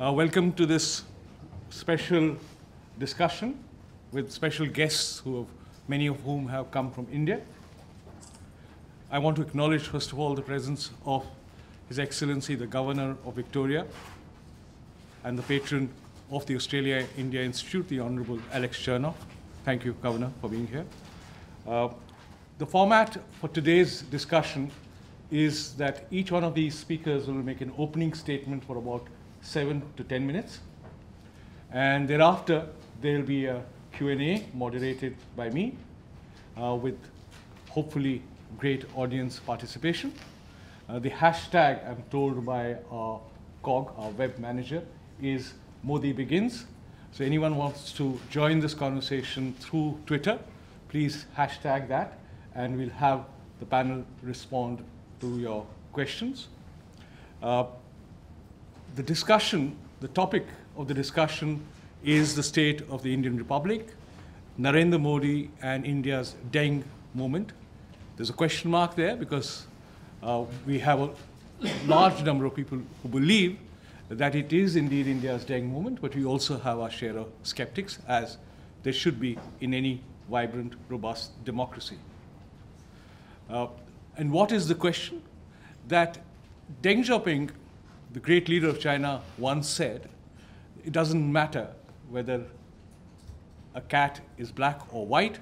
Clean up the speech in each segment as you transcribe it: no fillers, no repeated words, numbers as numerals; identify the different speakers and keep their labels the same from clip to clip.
Speaker 1: Welcome to this special discussion with special guests, many of whom have come from India. I want to acknowledge, first of all, the presence of His Excellency, the Governor of Victoria, and the patron of the Australia-India Institute, the Honorable Alex Chernoff. Thank you, Governor, for being here. The format for today's discussion is that each one of these speakers will make an opening statement for about 7 to 10 minutes. And thereafter, there will be a Q&A moderated by me with hopefully great audience participation. The hashtag, I'm told by our COG, our web manager, is Modi Begins. So anyone wants to join this conversation through Twitter, please hashtag that, and we'll have the panel respond to your questions. The topic of the discussion is the state of the Indian Republic, Narendra Modi and India's Deng movement. There's a question mark there because we have a large number of people who believe that it is indeed India's Deng movement, but we also have our share of skeptics, as there should be in any vibrant, robust democracy. And what is the question? That Deng Xiaoping, the great leader of China, once said, it doesn't matter whether a cat is black or white,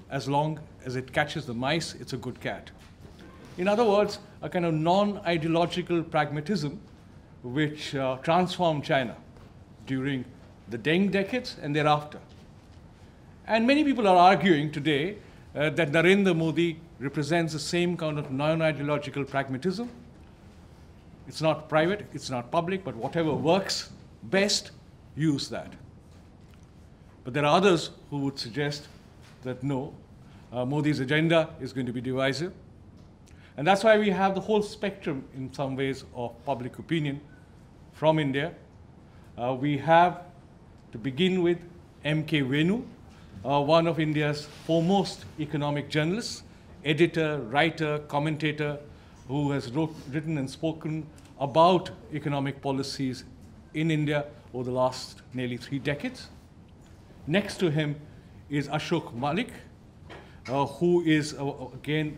Speaker 1: as long as it catches the mice, it's a good cat. In other words, a kind of non-ideological pragmatism which transformed China during the Deng decades and thereafter. And many people are arguing today that Narendra Modi represents the same kind of non-ideological pragmatism. It's not private, it's not public, but whatever works best, use that. But there are others who would suggest that no, Modi's agenda is going to be divisive. And that's why we have the whole spectrum, in some ways, of public opinion from India. We have, to begin with, M.K. Venu, one of India's foremost economic journalists, editor, writer, commentator, who has written and spoken about economic policies in India over the last nearly 3 decades. Next to him is Ashok Malik, who is, again,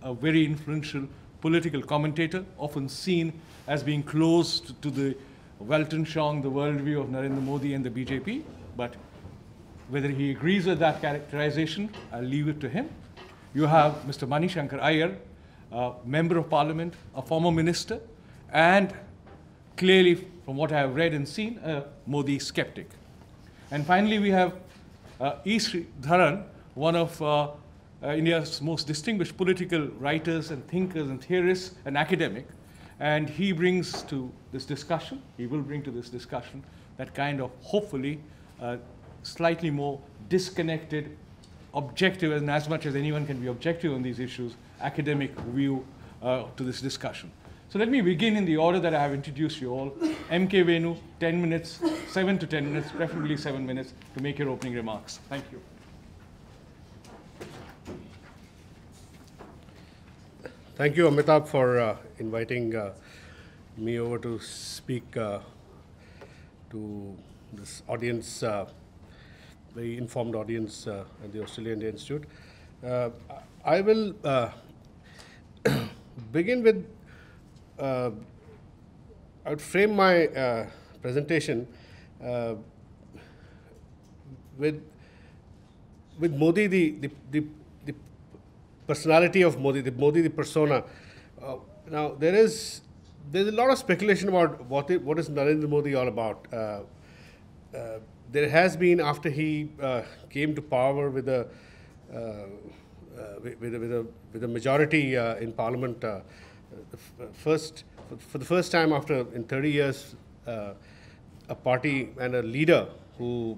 Speaker 1: a very influential political commentator, often seen as being close to the Weltanschauung, the worldview of Narendra Modi and the BJP. But whether he agrees with that characterization, I'll leave it to him. You have Mr. Mani Shankar Iyer, Member of Parliament, a former minister, and clearly, from what I have read and seen, a Modi skeptic. And finally, we have E. Sridharan, one of India's most distinguished political writers and thinkers and theorists, an academic. And he brings to this discussion, he will bring to this discussion, that kind of, hopefully, slightly more disconnected, objective, and as much as anyone can be objective on these issues, academic view to this discussion. So let me begin in the order that I have introduced you all. M.K. Venu, 10 minutes, 7 to 10 minutes, preferably 7 minutes, to make your opening remarks. Thank you.
Speaker 2: Thank you, Amitabh, for inviting me over to speak to this audience, very informed audience at the Australia-India Institute. I will begin with, I would frame my presentation with Modi, the personality of Modi, the persona. Now, there's a lot of speculation about what is Narendra Modi all about. There has been, after he came to power with a majority in Parliament, for the first time in 30 years, a party and a leader who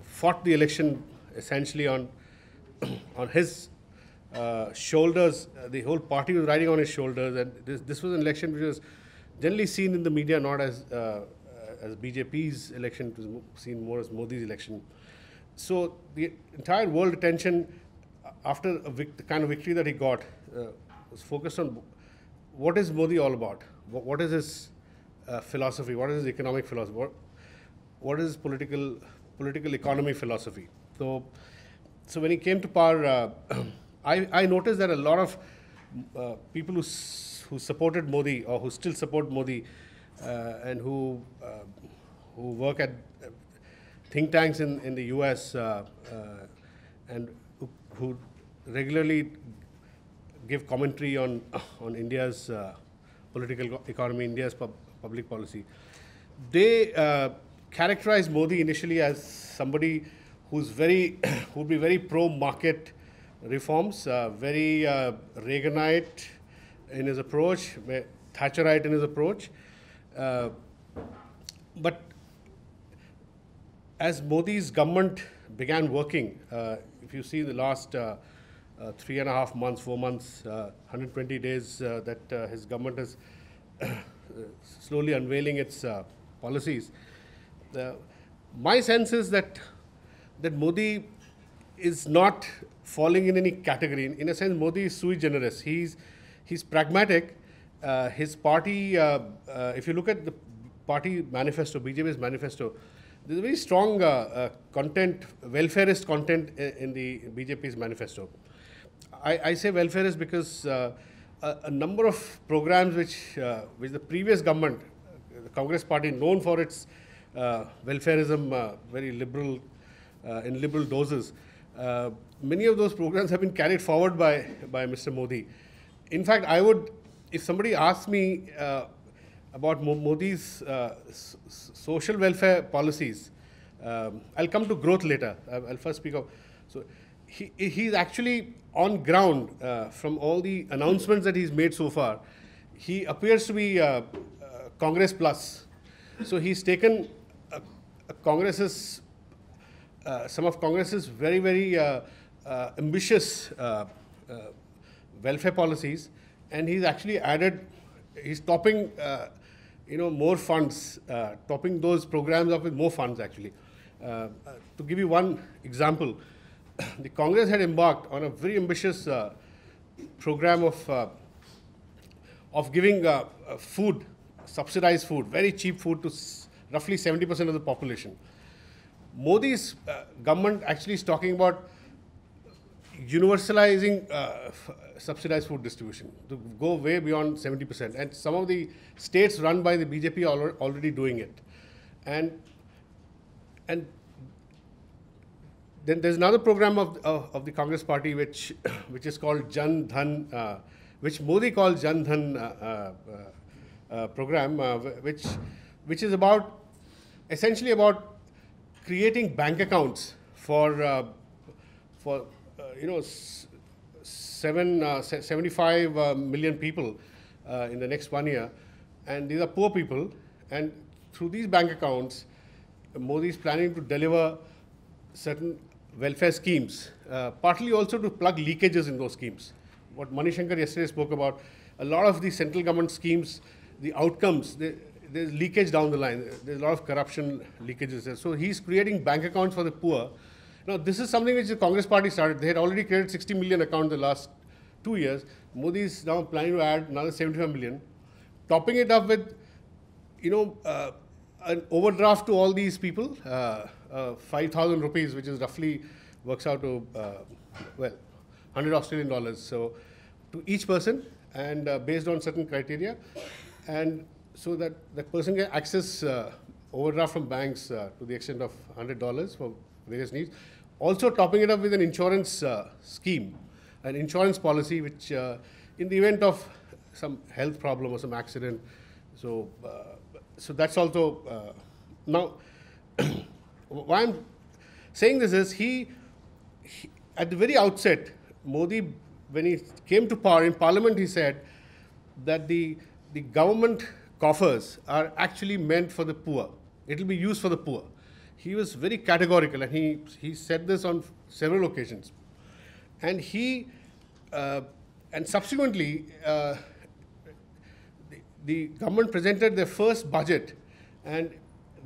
Speaker 2: fought the election essentially on his shoulders. The whole party was riding on his shoulders, and this was an election which was generally seen in the media not as BJP's election, it was seen more as Modi's election. So the entire world attention after the kind of victory that he got was focused on what is Modi all about? What is his philosophy? What is his economic philosophy? What is political economy philosophy? So when he came to power, I noticed that a lot of people who supported Modi or who still support Modi and who work at think tanks in the US and who regularly give commentary on India's political economy, India's public policy. They characterize Modi initially as somebody who'd be very pro-market reforms, very Reaganite in his approach, Thatcherite in his approach. But as Modi's government began working, if you see the last 3.5 months, 4 months, 120 days that his government is slowly unveiling its policies, my sense is that Modi is not falling in any category. In a sense, Modi is sui generis. He's pragmatic. His party, if you look at the party manifesto, BJP's manifesto, there's a very strong content, welfareist content in the BJP's manifesto. I say welfareist because a number of programs which the previous government, the Congress party, known for its welfareism, very liberal, in liberal doses, many of those programs have been carried forward by Mr. Modi. In fact, I would, if somebody asks me about Modi's social welfare policies, I'll come to growth later. I'll first speak of. So he's actually on ground from all the announcements that he's made so far. He appears to be Congress plus. So he's taken Congress's some of Congress's very, very ambitious welfare policies, and he's actually added, he's topping, more funds, topping those programs up with more funds actually. To give you one example, the Congress had embarked on a very ambitious program of giving food, subsidized food, very cheap food to roughly 70% of the population. Modi's government actually is talking about universalizing subsidized food distribution to go way beyond 70%. And some of the states run by the BJP are already doing it. And then there's another program of the Congress party which is called Jan Dhan, which Modi called Jan Dhan program, which is essentially about creating bank accounts for 75 million people in the next 1 year, and these are poor people, and through these bank accounts, Modi is planning to deliver certain welfare schemes, partly also to plug leakages in those schemes. What Mani Shankar yesterday spoke about, a lot of the central government schemes, the outcomes, there's leakage down the line. There's a lot of corruption leakages there. So he's creating bank accounts for the poor. Now, this is something which the Congress party started. They had already created 60 million accounts the last 2 years. Modi is now planning to add another 75 million, topping it up with, an overdraft to all these people, 5,000 rupees, which is roughly works out to, 100 Australian dollars. So to each person, and based on certain criteria, and so that the person can access overdraft from banks to the extent of $100 for various needs. Also topping it up with an insurance scheme, an insurance policy which in the event of some health problem or some accident, so that's also, now, why I'm saying this is he at the very outset, Modi, when he came to power in parliament, he said that the government coffers are actually meant for the poor. It will be used for the poor. He was very categorical, and he said this on several occasions. And and subsequently, the government presented their first budget, and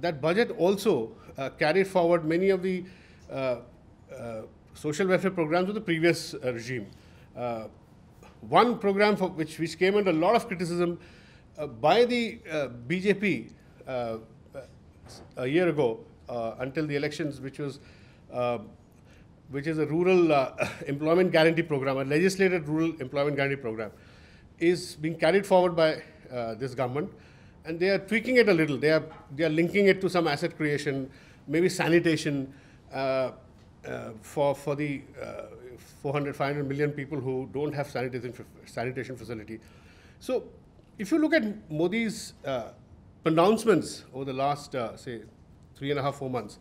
Speaker 2: that budget also carried forward many of the social welfare programs of the previous regime. One program which came under a lot of criticism by the BJP a year ago until the elections, which is a rural employment guarantee program, a legislated rural employment guarantee program, is being carried forward by this government, and they are tweaking it a little. They are linking it to some asset creation, maybe sanitation for the 400, 500 million people who don't have sanitation facility. So, if you look at Modi's pronouncements over the last, say, 3.5, 4 months,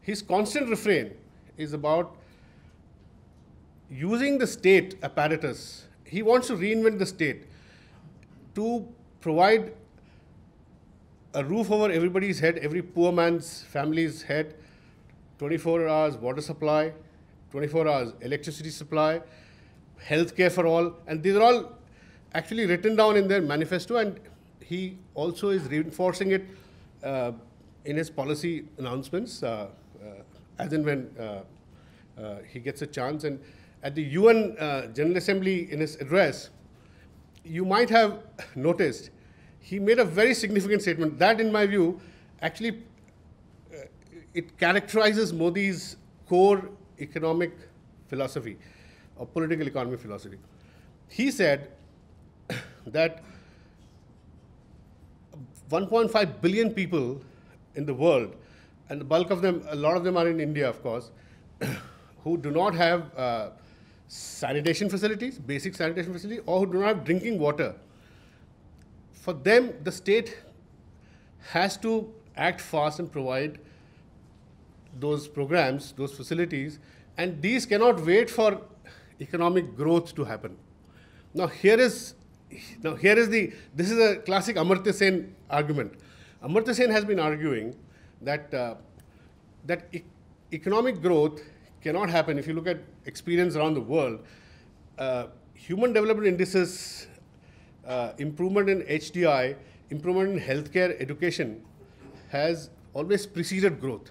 Speaker 2: his constant refrain is about using the state apparatus. He wants to reinvent the state to provide a roof over everybody's head, every poor man's family's head, 24 hours water supply, 24 hours electricity supply, healthcare for all, and these are all actually written down in their manifesto, and he also is reinforcing it in his policy announcements as and when he gets a chance. And at the UN General Assembly, in his address, you might have noticed he made a very significant statement that, in my view, actually it characterizes Modi's core economic philosophy or political economy philosophy. He said that 1.5 billion people in the world, and the bulk of them, a lot of them are in India, of course, who do not have sanitation facilities, basic sanitation facilities, or who do not have drinking water. For them, the state has to act fast and provide those programs, those facilities, and these cannot wait for economic growth to happen. Now this is a classic Amartya Sen argument. Amartya Sen has been arguing that economic growth cannot happen. If you look at experience around the world, human development indices, improvement in HDI, improvement in healthcare, education has always preceded growth.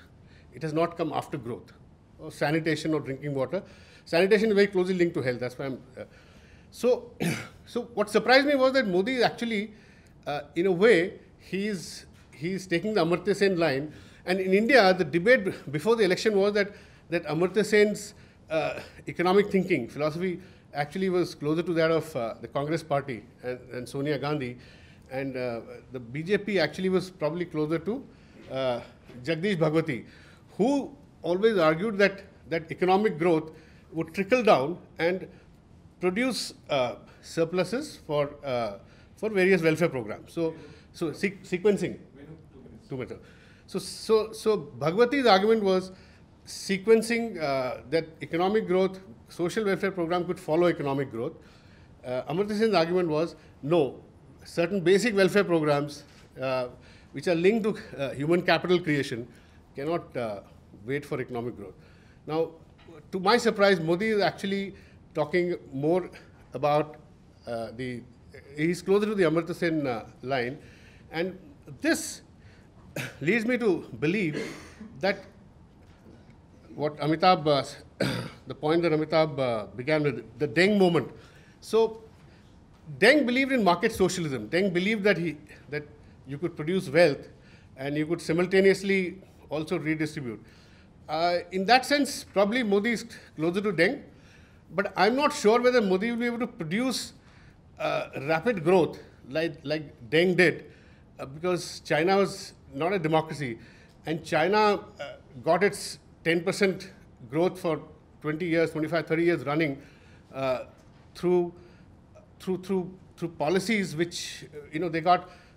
Speaker 2: It has not come after growth. Or sanitation or drinking water. Sanitation is very closely linked to health. That's why I'm. So what surprised me was that Modi is actually, in a way, he's taking the Amartya Sen line. And in India, the debate before the election was that Amartya Sen's economic thinking, philosophy, actually was closer to that of the Congress party and Sonia Gandhi. And the BJP actually was probably closer to Jagdish Bhagwati, who always argued that economic growth would trickle down and produce surpluses for various welfare programs. So sequencing. 2 minutes. So Bhagwati's argument was sequencing that economic growth, social welfare program could follow economic growth. Amartya Sen's argument was no, certain basic welfare programs which are linked to human capital creation cannot wait for economic growth. Now, to my surprise, Modi is actually talking more about he's closer to the Amartya Sen line, and this leads me to believe that what Amitabh, the point that Amitabh began with, the Deng moment. So, Deng believed in market socialism. Deng believed that you could produce wealth and you could simultaneously also redistribute. In that sense, probably Modi is closer to Deng, but I'm not sure whether Modi will be able to produce rapid growth like Deng did, because China was not a democracy, and China got its 10% growth for 20 years, 25, 30 years running through policies which,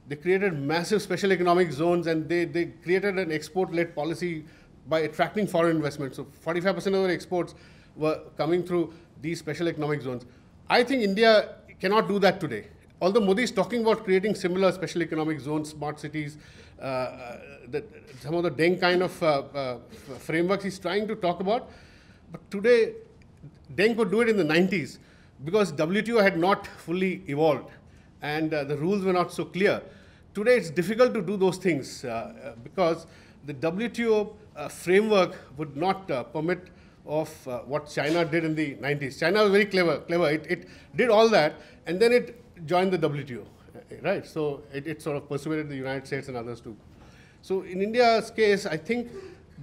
Speaker 2: they created massive special economic zones, and they created an export-led policy by attracting foreign investment. So 45% of their exports were coming through these special economic zones. I think India cannot do that today. Although Modi is talking about creating similar special economic zones, smart cities, some of the Deng kind of frameworks he's trying to talk about. But today, Deng could do it in the 90s because WTO had not fully evolved and the rules were not so clear. Today, it's difficult to do those things because the WTO framework would not permit of what China did in the 90s. China was very clever. It did all that, and then it joined the WTO right? So it sort of persuaded the United States and others too. So in India's case, I think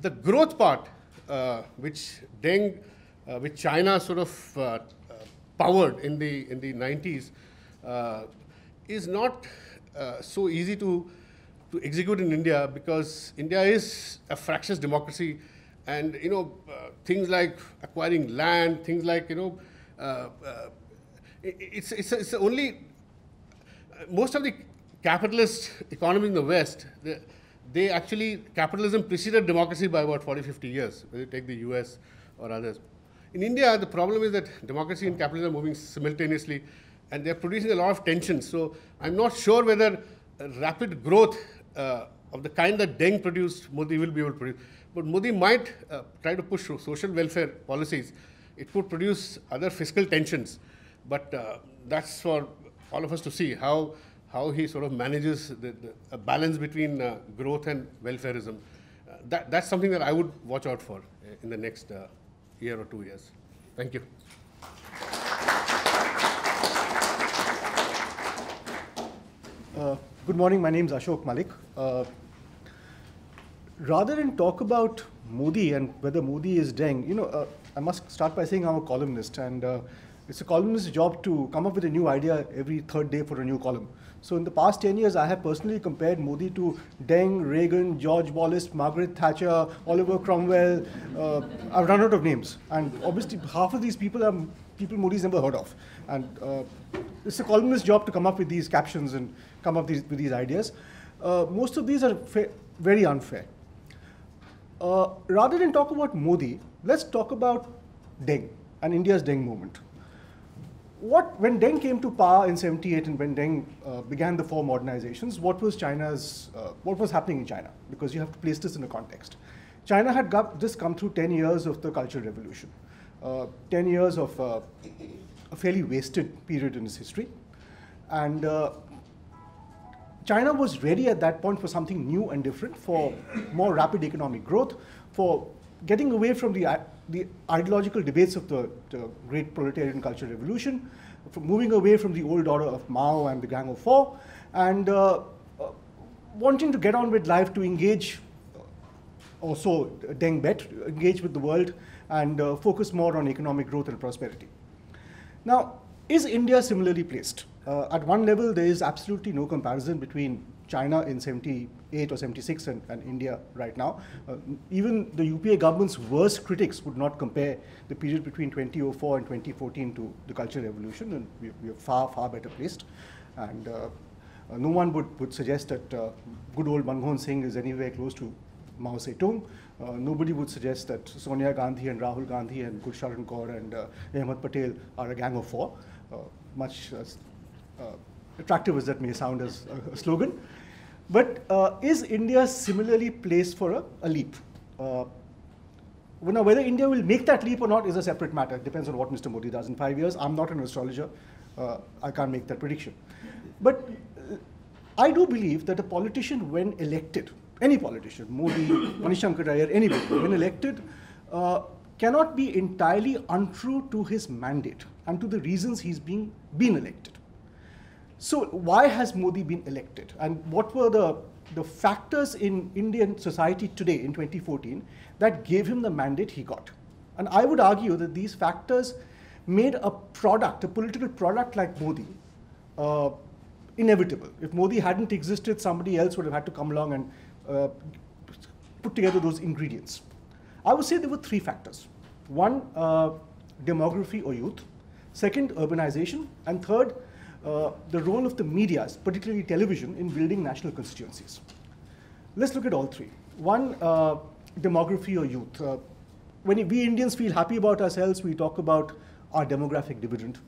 Speaker 2: the growth part, which China sort of powered in the 90s, is not so easy to execute in India, because India is a fractious democracy, and things like acquiring land, things like it's only most of the capitalist economy in the West. They actually, capitalism preceded democracy by about 40, 50 years, whether you take the US or others. In India, the problem is that democracy and capitalism are moving simultaneously, and they're producing a lot of tension. So I'm not sure whether rapid growth of the kind that Deng produced, Modi will be able to produce. But Modi might try to push social welfare policies. It could produce other fiscal tensions. But that's for all of us to see, how he sort of manages a balance between growth and welfareism. That's something that I would watch out for in the next year or 2 years. Thank you.
Speaker 3: Good morning, my name is Ashok Malik. Rather than talk about Modi and whether Modi is Deng, I must start by saying I'm a columnist, and it's a columnist's job to come up with a new idea every third day for a new column. So in the past 10 years, I have personally compared Modi to Deng, Reagan, George Wallace, Margaret Thatcher, Oliver Cromwell. I've run out of names. And obviously, half of these people are people Modi's never heard of. And it's a columnist's job to come up with these captions and come up with these ideas. Most of these are very unfair. Rather than talk about Modi, let's talk about Deng and India's Deng movement. When Deng came to power in '78 and when Deng began the four modernizations, what was happening in China? Because you have to place this in a context. China had just come through 10 years of the Cultural Revolution, 10 years of a fairly wasted period in its history. And China was ready at that point for something new and different, for more rapid economic growth, for getting away from the ideological debates of the great proletarian cultural revolution, from moving away from the old order of Mao and the Gang of Four, and wanting to get on with life, to engage, or so Deng bet, engage with the world and focus more on economic growth and prosperity. Now, is India similarly placed? At one level, there is absolutely no comparison between China in '78 or '76 and India right now. Even the UPA government's worst critics would not compare the period between 2004 and 2014 to the Cultural Revolution, and we are far, far better placed. And no one would suggest that good old Manmohan Singh is anywhere close to Mao Zedong. Nobody would suggest that Sonia Gandhi and Rahul Gandhi and Gurcharan Kaur and Ahmed Patel are a gang of four, much attractive as that may sound as a slogan. But is India similarly placed for a leap? Now, whether India will make that leap or not is a separate matter. It depends on what Mr. Modi does in 5 years. I'm not an astrologer. I can't make that prediction. But I do believe that a politician, when elected, any politician, Modi, Manishankar Iyer, anybody, when elected, cannot be entirely untrue to his mandate and to the reasons he's been elected. So why has Modi been elected? And what were the factors in Indian society today in 2014 that gave him the mandate he got? And I would argue that these factors made a political product like Modi, inevitable. If Modi hadn't existed, somebody else would have had to come along and put together those ingredients. I would say there were three factors. One, demography or youth. Second, urbanization. And third, the role of the media, particularly television, in building national constituencies. Let's look at all three. One, demography or youth. When we Indians feel happy about ourselves, we talk about our demographic dividend.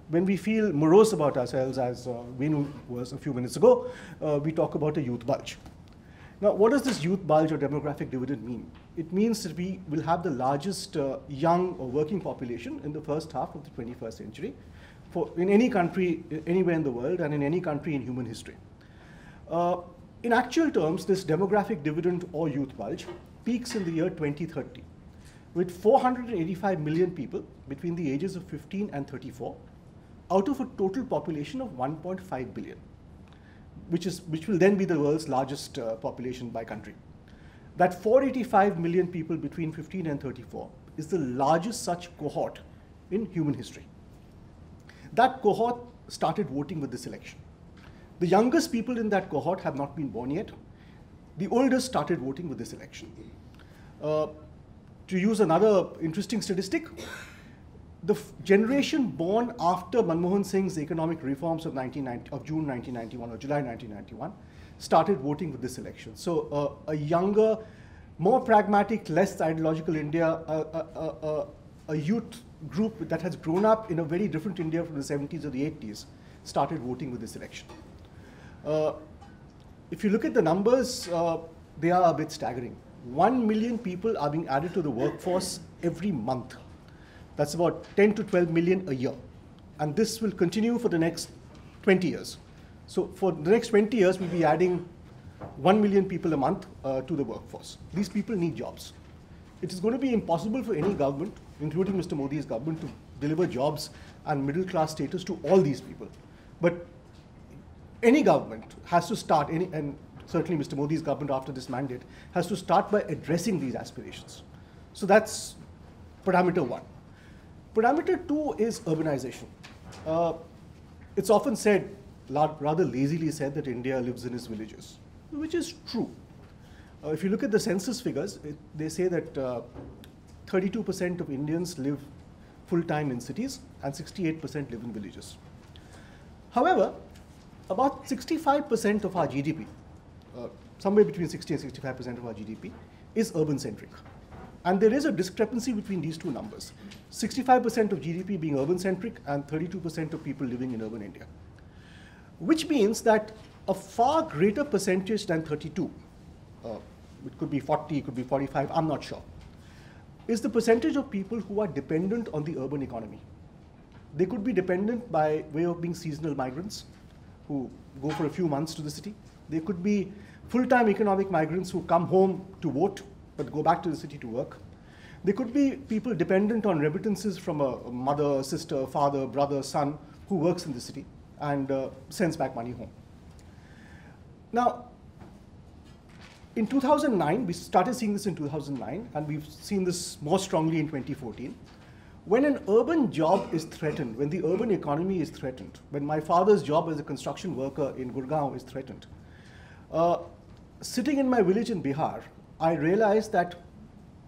Speaker 3: When we feel morose about ourselves, as Venu was a few minutes ago, we talk about a youth bulge. Now, what does this youth bulge or demographic dividend mean? It means that we will have the largest young or working population in the first half of the 21st century in any country, anywhere in the world, and in any country in human history. In actual terms, this demographic dividend or youth bulge peaks in the year 2030, with 485 million people between the ages of 15 and 34, out of a total population of 1.5 billion. which will then be the world's largest population by country. That 485 million people between 15 and 34 is the largest such cohort in human history. That cohort started voting with this election. The youngest people in that cohort have not been born yet. The oldest started voting with this election. To use another interesting statistic, the generation born after Manmohan Singh's economic reforms of June 1991 or July 1991 started voting with this election. So a younger, more pragmatic, less ideological India, a youth group that has grown up in a very different India from the 70s or the 80s started voting with this election. If you look at the numbers, they are a bit staggering. 1 million people are being added to the workforce every month. That's about 10 to 12 million a year. And this will continue for the next 20 years. So for the next 20 years, we'll be adding 1 million people a month to the workforce. These people need jobs. It is going to be impossible for any government, including Mr. Modi's government, to deliver jobs and middle class status to all these people. But any government has to start, and certainly Mr. Modi's government after this mandate, has to start by addressing these aspirations. So that's parameter one. Parameter two is urbanization. It's often said, rather lazily said, that India lives in its villages, which is true. If you look at the census figures, they say that 32% of Indians live full-time in cities and 68% live in villages. However, about 65% of our GDP, somewhere between 60 and 65% of our GDP, is urban-centric. And there is a discrepancy between these two numbers. 65% of GDP being urban-centric and 32% of people living in urban India. Which means that a far greater percentage than 32, it could be 40, it could be 45, I'm not sure, is the percentage of people who are dependent on the urban economy. They could be dependent by way of being seasonal migrants who go for a few months to the city. They could be full-time economic migrants who come home to vote but go back to the city to work. They could be people dependent on remittances from a mother, sister, father, brother, son who works in the city and sends back money home. Now, in 2009, we started seeing this in 2009, and we've seen this more strongly in 2014. When an urban job is threatened, when the urban economy is threatened, when my father's job as a construction worker in Gurgaon is threatened, sitting in my village in Bihar, I realized that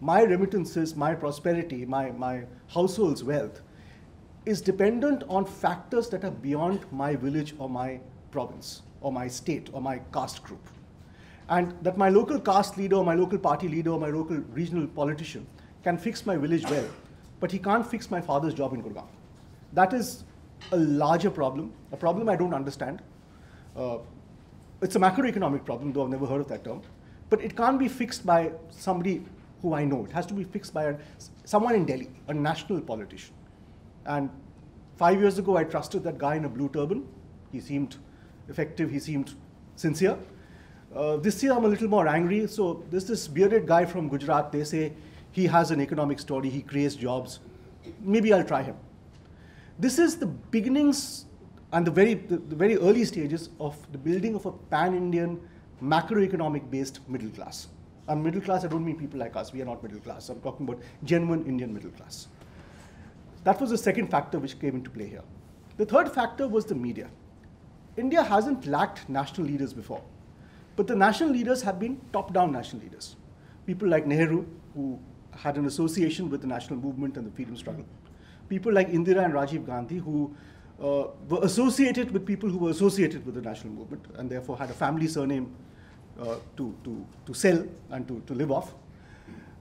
Speaker 3: my remittances, my prosperity, my household's wealth is dependent on factors that are beyond my village or my province or my state or my caste group. And that my local caste leader or my local party leader or my local regional politician can fix my village well, but he can't fix my father's job in Gurgaon. That is a larger problem, a problem I don't understand. It's a macroeconomic problem, though I've never heard of that term. But it can't be fixed by somebody who I know. It has to be fixed by someone in Delhi, a national politician. And 5 years ago, I trusted that guy in a blue turban. He seemed effective, he seemed sincere. This year, I'm a little more angry. So there's this bearded guy from Gujarat. They say he has an economic story, he creates jobs. Maybe I'll try him. This is the beginnings and the very early stages of the building of a pan-Indian macroeconomic-based middle class. And middle class, I don't mean people like us. We are not middle class. I'm talking about genuine Indian middle class. That was the second factor which came into play here. The third factor was the media. India hasn't lacked national leaders before, but the national leaders have been top-down national leaders. People like Nehru, who had an association with the national movement and the freedom struggle. People like Indira and Rajiv Gandhi, who were associated with people who were associated with the national movement and therefore had a family surname to sell and to live off.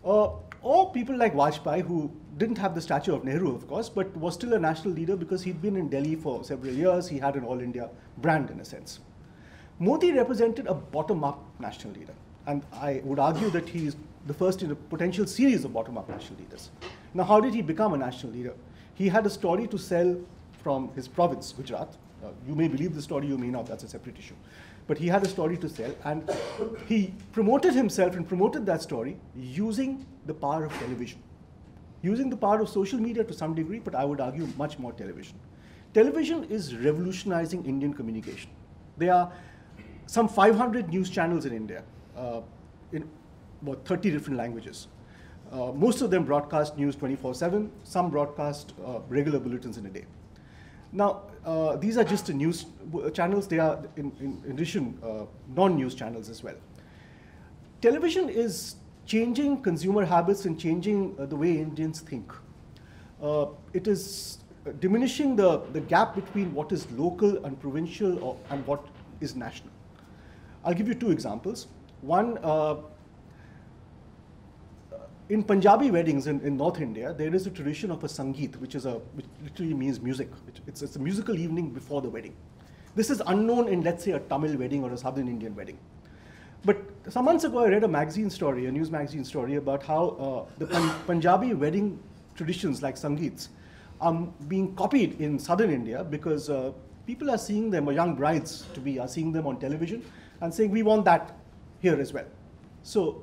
Speaker 3: Or people like Vajpayee, who didn't have the stature of Nehru, of course, but was still a national leader because he'd been in Delhi for several years. He had an all-India brand, in a sense. Modi represented a bottom-up national leader. And I would argue that he's the first in a potential series of bottom-up national leaders. Now, how did he become a national leader? He had a story to sell from his province, Gujarat. You may believe the story, you may not, that's a separate issue. But he had a story to sell, and he promoted himself and promoted that story using the power of television. Using the power of social media to some degree, but I would argue much more television. Television is revolutionizing Indian communication. There are some 500 news channels in India, in about 30 different languages. Most of them broadcast news 24/7, some broadcast regular bulletins in a day. Now, these are just the news channels. They are, in addition, non-news channels as well. Television is changing consumer habits and changing the way Indians think. It is diminishing the gap between what is local and provincial and what is national. I'll give you two examples. One, in Punjabi weddings in North India, there is a tradition of a Sangeet, which literally means music. It's a musical evening before the wedding. This is unknown in, let's say, a Tamil wedding or a Southern Indian wedding. But some months ago, I read a magazine story, a news magazine story, about how the Punjabi wedding traditions like Sangeets are being copied in Southern India because people are seeing them, or young brides are seeing them on television and saying, we want that here as well. So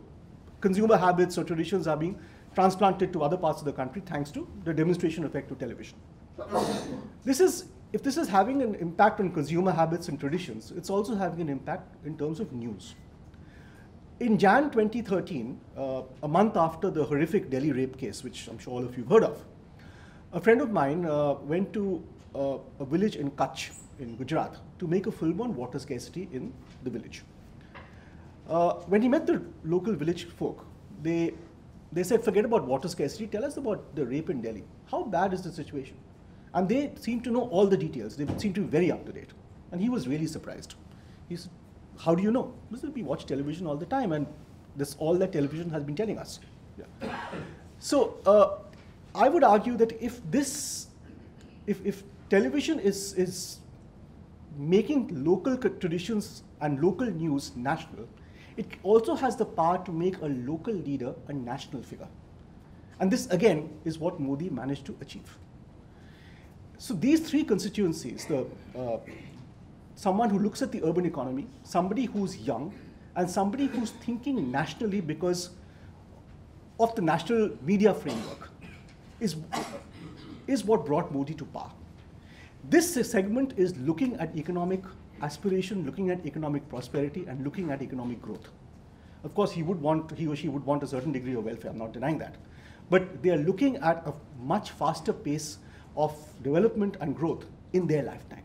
Speaker 3: consumer habits or traditions are being transplanted to other parts of the country thanks to the demonstration effect of television. If this is having an impact on consumer habits and traditions, it's also having an impact in terms of news. In Jan 2013, a month after the horrific Delhi rape case, which I'm sure all of you have heard of, a friend of mine went to a village in Kutch in Gujarat to make a film on water scarcity in the village. When he met the local village folk, they said, forget about water scarcity, tell us about the rape in Delhi. How bad is the situation? And they seemed to know all the details. They seemed to be very up to date. And he was really surprised. He said, how do you know? Because we watch television all the time, and that's all that television has been telling us. Yeah. So I would argue that if television is making local traditions and local news national, it also has the power to make a local leader a national figure. And this, again, is what Modi managed to achieve. So these three constituencies, someone who looks at the urban economy, somebody who's young, and somebody who's thinking nationally because of the national media framework, is what brought Modi to power. This segment is looking at economic aspiration, looking at economic prosperity, and looking at economic growth. Of course, he or she would want a certain degree of welfare, I'm not denying that. But they are looking at a much faster pace of development and growth in their lifetime.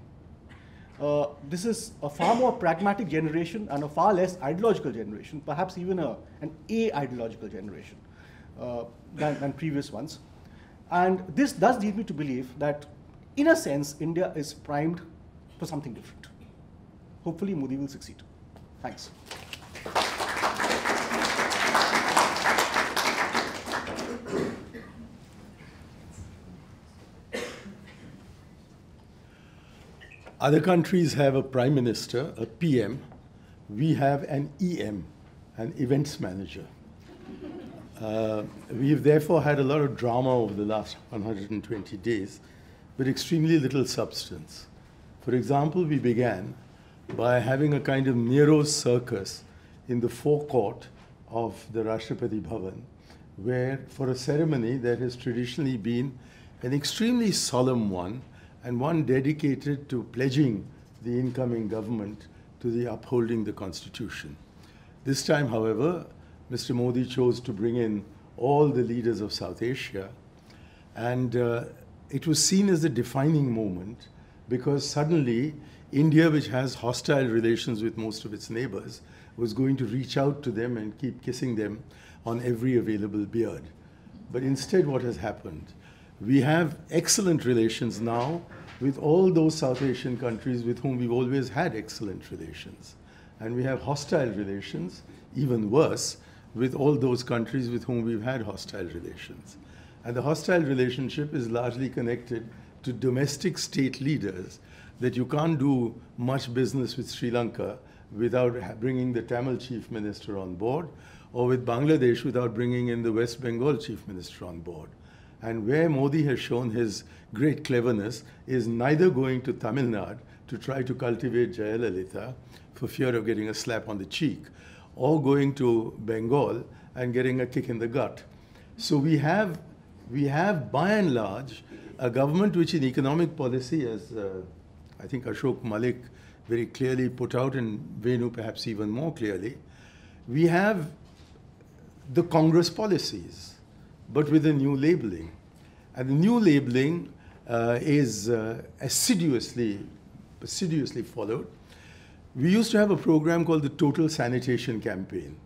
Speaker 3: This is a far more pragmatic generation and a far less ideological generation, perhaps even an a-ideological generation than previous ones. And this does lead me to believe that, in a sense, India is primed for something different. Hopefully, Modi will succeed. Thanks.
Speaker 4: Other countries have a prime minister, a PM. We have an EM, an events manager. We've therefore had a lot of drama over the last 120 days, but extremely little substance. For example, we began by having a kind of Nero's circus in the forecourt of the Rashtrapati Bhavan, where for a ceremony that has traditionally been an extremely solemn one, and one dedicated to pledging the incoming government to the upholding the Constitution. This time, however, Mr. Modi chose to bring in all the leaders of South Asia, and it was seen as a defining moment because suddenly India, which has hostile relations with most of its neighbors, was going to reach out to them and keep kissing them on every available beard. But instead, what has happened? We have excellent relations now with all those South Asian countries with whom we've always had excellent relations. And we have hostile relations, even worse, with all those countries with whom we've had hostile relations. And the hostile relationship is largely connected to domestic state leaders, that you can't do much business with Sri Lanka without bringing the Tamil chief minister on board, or with Bangladesh without bringing in the West Bengal chief minister on board. And where Modi has shown his great cleverness is neither going to Tamil Nadu to try to cultivate Jayalalitha for fear of getting a slap on the cheek, or going to Bengal and getting a kick in the gut. So we have by and large, a government which in economic policy, as I think Ashok Malik very clearly put out, and Venu perhaps even more clearly, we have the Congress policies, but with a new labeling. And the new labeling is assiduously followed. We used to have a program called the Total Sanitation Campaign.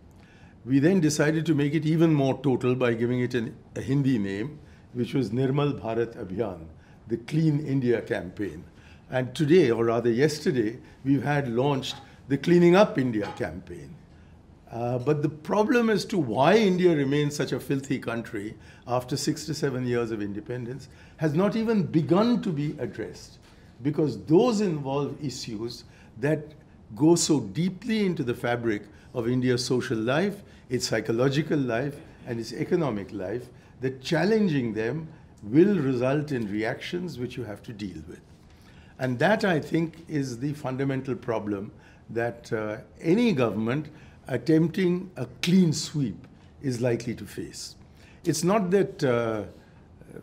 Speaker 4: We then decided to make it even more total by giving it a Hindi name, which was Nirmal Bharat Abhiyan, the Clean India campaign. And today, or rather yesterday, we've had launched the Cleaning Up India campaign. But the problem as to why India remains such a filthy country after 6 to 7 years of independence has not even begun to be addressed, because those involve issues that go so deeply into the fabric of India's social life, its psychological life, and its economic life, that challenging them will result in reactions which you have to deal with. And that, I think, is the fundamental problem that any government attempting a clean sweep is likely to face. It's not that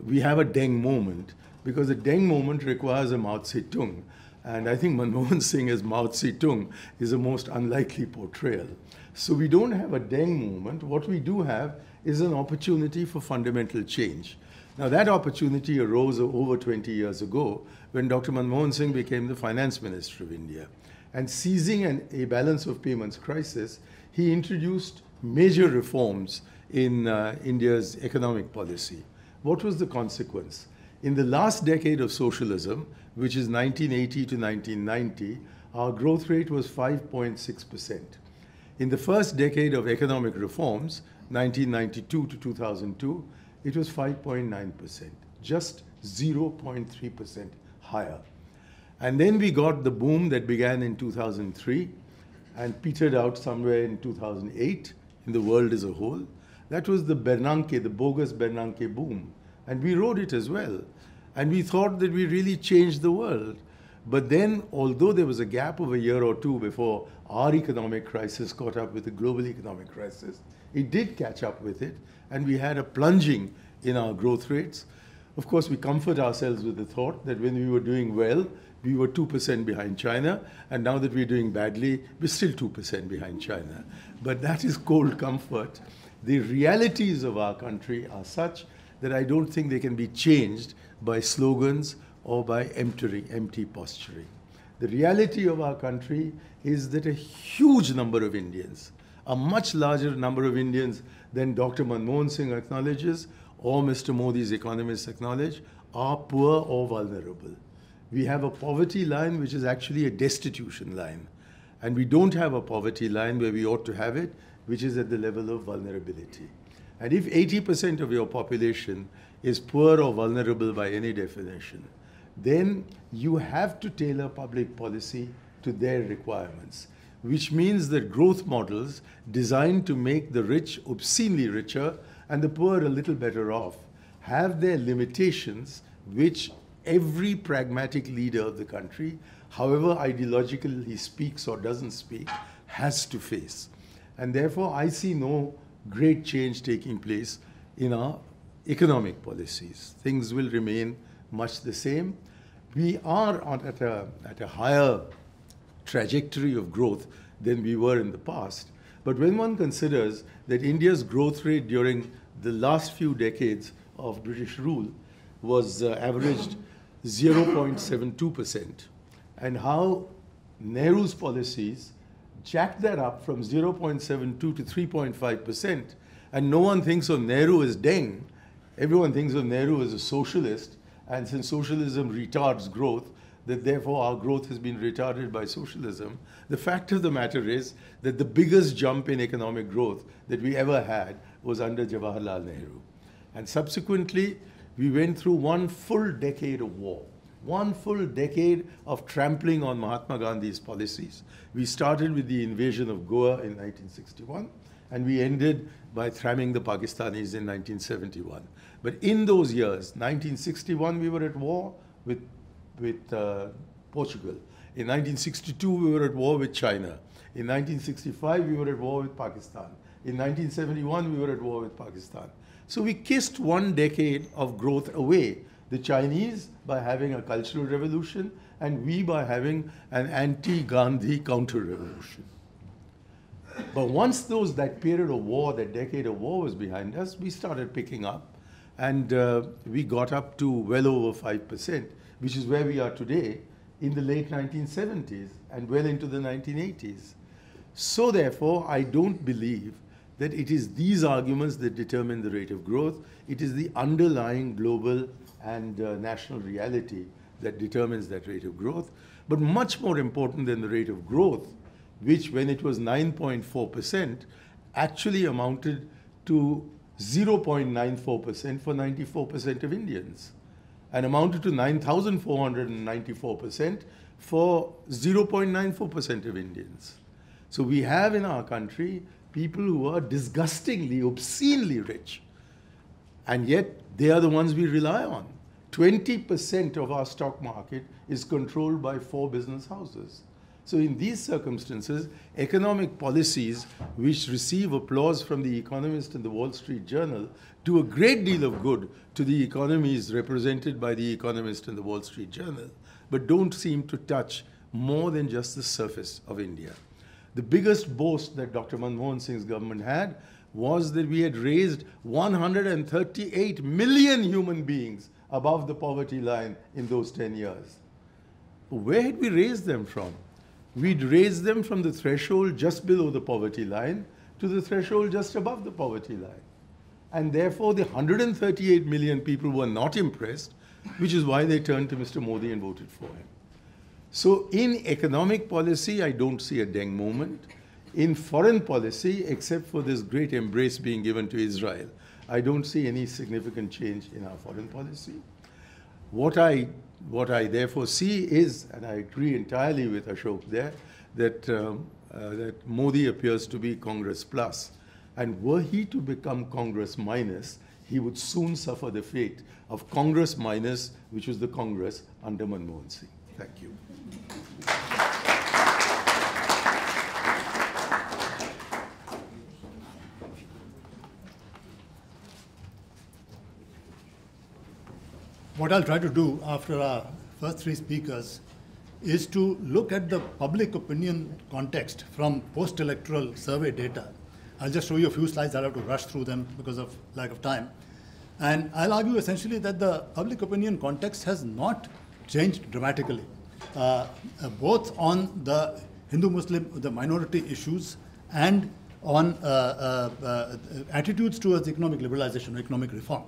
Speaker 4: we have a Deng moment, because a Deng moment requires a Mao Zedong. And I think Manmohan Singh as Mao Zedong is a most unlikely portrayal. So we don't have a Deng moment. What we do have is an opportunity for fundamental change. Now, that opportunity arose over 20 years ago when Dr. Manmohan Singh became the finance minister of India. And seizing a balance of payments crisis, he introduced major reforms in India's economic policy. What was the consequence? In the last decade of socialism, which is 1980 to 1990, our growth rate was 5.6%. In the first decade of economic reforms, 1992 to 2002, it was 5.9%, just 0.3% higher. And then we got the boom that began in 2003 and petered out somewhere in 2008 in the world as a whole. That was the Bernanke, the bogus Bernanke boom. And we rode it as well. And we thought that we really changed the world. But then, although there was a gap of a year or two before our economic crisis caught up with the global economic crisis, it did catch up with it, and we had a plunging in our growth rates. Of course, we comfort ourselves with the thought that when we were doing well, we were 2% behind China, and now that we're doing badly, we're still 2% behind China. But that is cold comfort. The realities of our country are such that I don't think they can be changed by slogans or by empty posturing. The reality of our country is that a huge number of Indians, a much larger number of Indians than Dr. Manmohan Singh acknowledges or Mr. Modi's economists acknowledge, are poor or vulnerable. We have a poverty line which is actually a destitution line. And we don't have a poverty line where we ought to have it, which is at the level of vulnerability. And if 80% of your population is poor or vulnerable by any definition, then you have to tailor public policy to their requirements, which means that growth models designed to make the rich obscenely richer and the poor a little better off have their limitations, which every pragmatic leader of the country, however ideological he speaks or doesn't speak, has to face. And therefore, I see no great change taking place in our economic policies. Things will remain much the same. We are at a higher trajectory of growth than we were in the past. But when one considers that India's growth rate during the last few decades of British rule was averaged 0.72%, and how Nehru's policies jacked that up from 0.72 to 3.5%, and no one thinks of Nehru as Deng. Everyone thinks of Nehru as a socialist, and since socialism retards growth, that therefore our growth has been retarded by socialism. The fact of the matter is that the biggest jump in economic growth that we ever had was under Jawaharlal Nehru. And subsequently, we went through one full decade of war, one full decade of trampling on Mahatma Gandhi's policies. We started with the invasion of Goa in 1961, and we ended by thramming the Pakistanis in 1971. But in those years, 1961, we were at war with Portugal. In 1962, we were at war with China. In 1965, we were at war with Pakistan. In 1971, we were at war with Pakistan. So we kissed one decade of growth away. The Chinese by having a cultural revolution, and we by having an anti-Gandhi counter-revolution. But once that period of war, that decade of war was behind us, we started picking up, and we got up to well over 5%, which is where we are today in the late 1970s and well into the 1980s. So therefore, I don't believe that it is these arguments that determine the rate of growth. It is the underlying global and national reality that determines that rate of growth. But much more important than the rate of growth, which when it was 9.4%, actually amounted to 0.94% for 94% of Indians, and amounted to 9,494% for 0.94% of Indians. So we have in our country people who are disgustingly, obscenely rich, and yet they are the ones we rely on. 20% of our stock market is controlled by 4 business houses. So in these circumstances, economic policies which receive applause from The Economist and the Wall Street Journal do a great deal of good to the economies represented by The Economist and the Wall Street Journal, but don't seem to touch more than just the surface of India. The biggest boast that Dr. Manmohan Singh's government had was that we had raised 138 million human beings above the poverty line in those 10 years. Where had we raised them from? We'd raised them from the threshold just below the poverty line to the threshold just above the poverty line. And therefore, the 138 million people were not impressed, which is why they turned to Mr. Modi and voted for him. So in economic policy, I don't see a Deng moment. In foreign policy, except for this great embrace being given to Israel, I don't see any significant change in our foreign policy. What I therefore see is, and I agree entirely with Ashok there, that, that Modi appears to be Congress plus. And were he to become Congress minus, he would soon suffer the fate of Congress minus, which was the Congress under Manmohan Singh. Thank you.
Speaker 5: What I'll try to do after our first 3 speakers is to look at the public opinion context from post-electoral survey data. I'll just show you a few slides. I'll have to rush through them because of lack of time. And I'll argue essentially that the public opinion context has not changed dramatically, both on the Hindu-Muslim, the minority issues, and on attitudes towards economic liberalization or economic reform.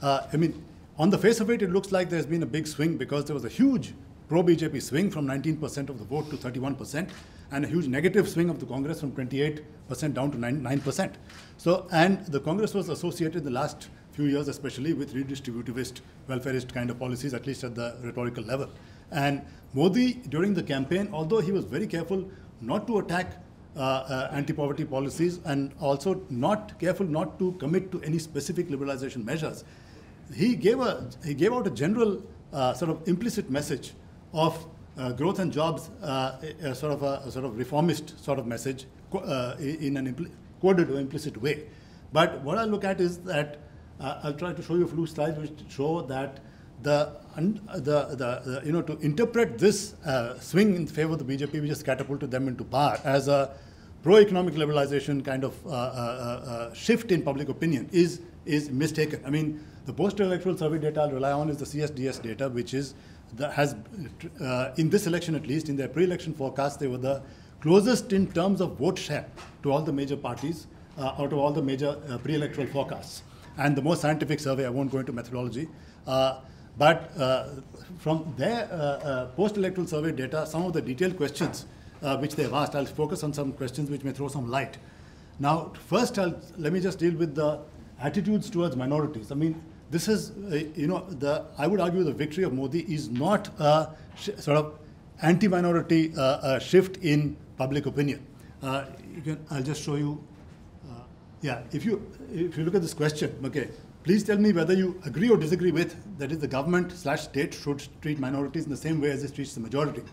Speaker 5: I mean, on the face of it, it looks like there's been a big swing because there was a huge pro-BJP swing from 19% of the vote to 31%, and a huge negative swing of the Congress from 28% down to 9%. So, and the Congress was associated in the last few years, especially with redistributivist, welfarist kind of policies, at least at the rhetorical level. And Modi, during the campaign, although he was very careful not to attack anti-poverty policies and also careful not to commit to any specific liberalization measures, he gave out a general sort of implicit message of growth and jobs, a sort of reformist sort of message in an coded or implicit way. But what I look at is that I'll try to show you a few slides which show that to interpret this swing in favor of the BJP, which has catapulted them into power as a pro-economic liberalization kind of shift in public opinion is mistaken. I mean, the post-electoral survey data I'll rely on is the CSDS data, which is in this election at least, in their pre-election forecast, they were the closest in terms of vote share to all the major parties out of all the major pre-electoral forecasts. And the most scientific survey, I won't go into methodology, but from their post-electoral survey data, some of the detailed questions which they've asked, I'll focus on some questions which may throw some light. Now, first, let me just deal with the attitudes towards minorities. I mean, this is, I would argue the victory of Modi is not a sort of anti-minority shift in public opinion. I'll just show you. Yeah, if you look at this question, okay, please tell me whether you agree or disagree with, that is, the government/state should treat minorities in the same way as it treats the majority.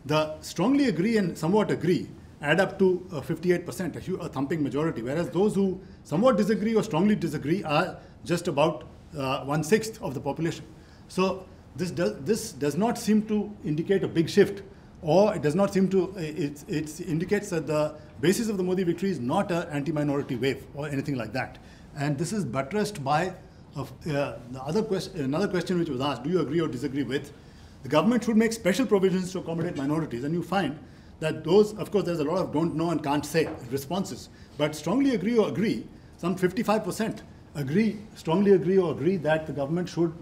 Speaker 5: The strongly agree and somewhat agree add up to 58%, a thumping majority, whereas those who somewhat disagree or strongly disagree are just about 1/6 of the population. So this does not seem to indicate a big shift, or it does not seem to, it indicates that the basis of the Modi victory is not an anti-minority wave or anything like that. And this is buttressed by another question which was asked, do you agree or disagree with? The government should make special provisions to accommodate minorities, and you find that those, of course, there's a lot of don't know and can't say responses, but strongly agree or agree, some 55% agree, strongly agree or agree that the government should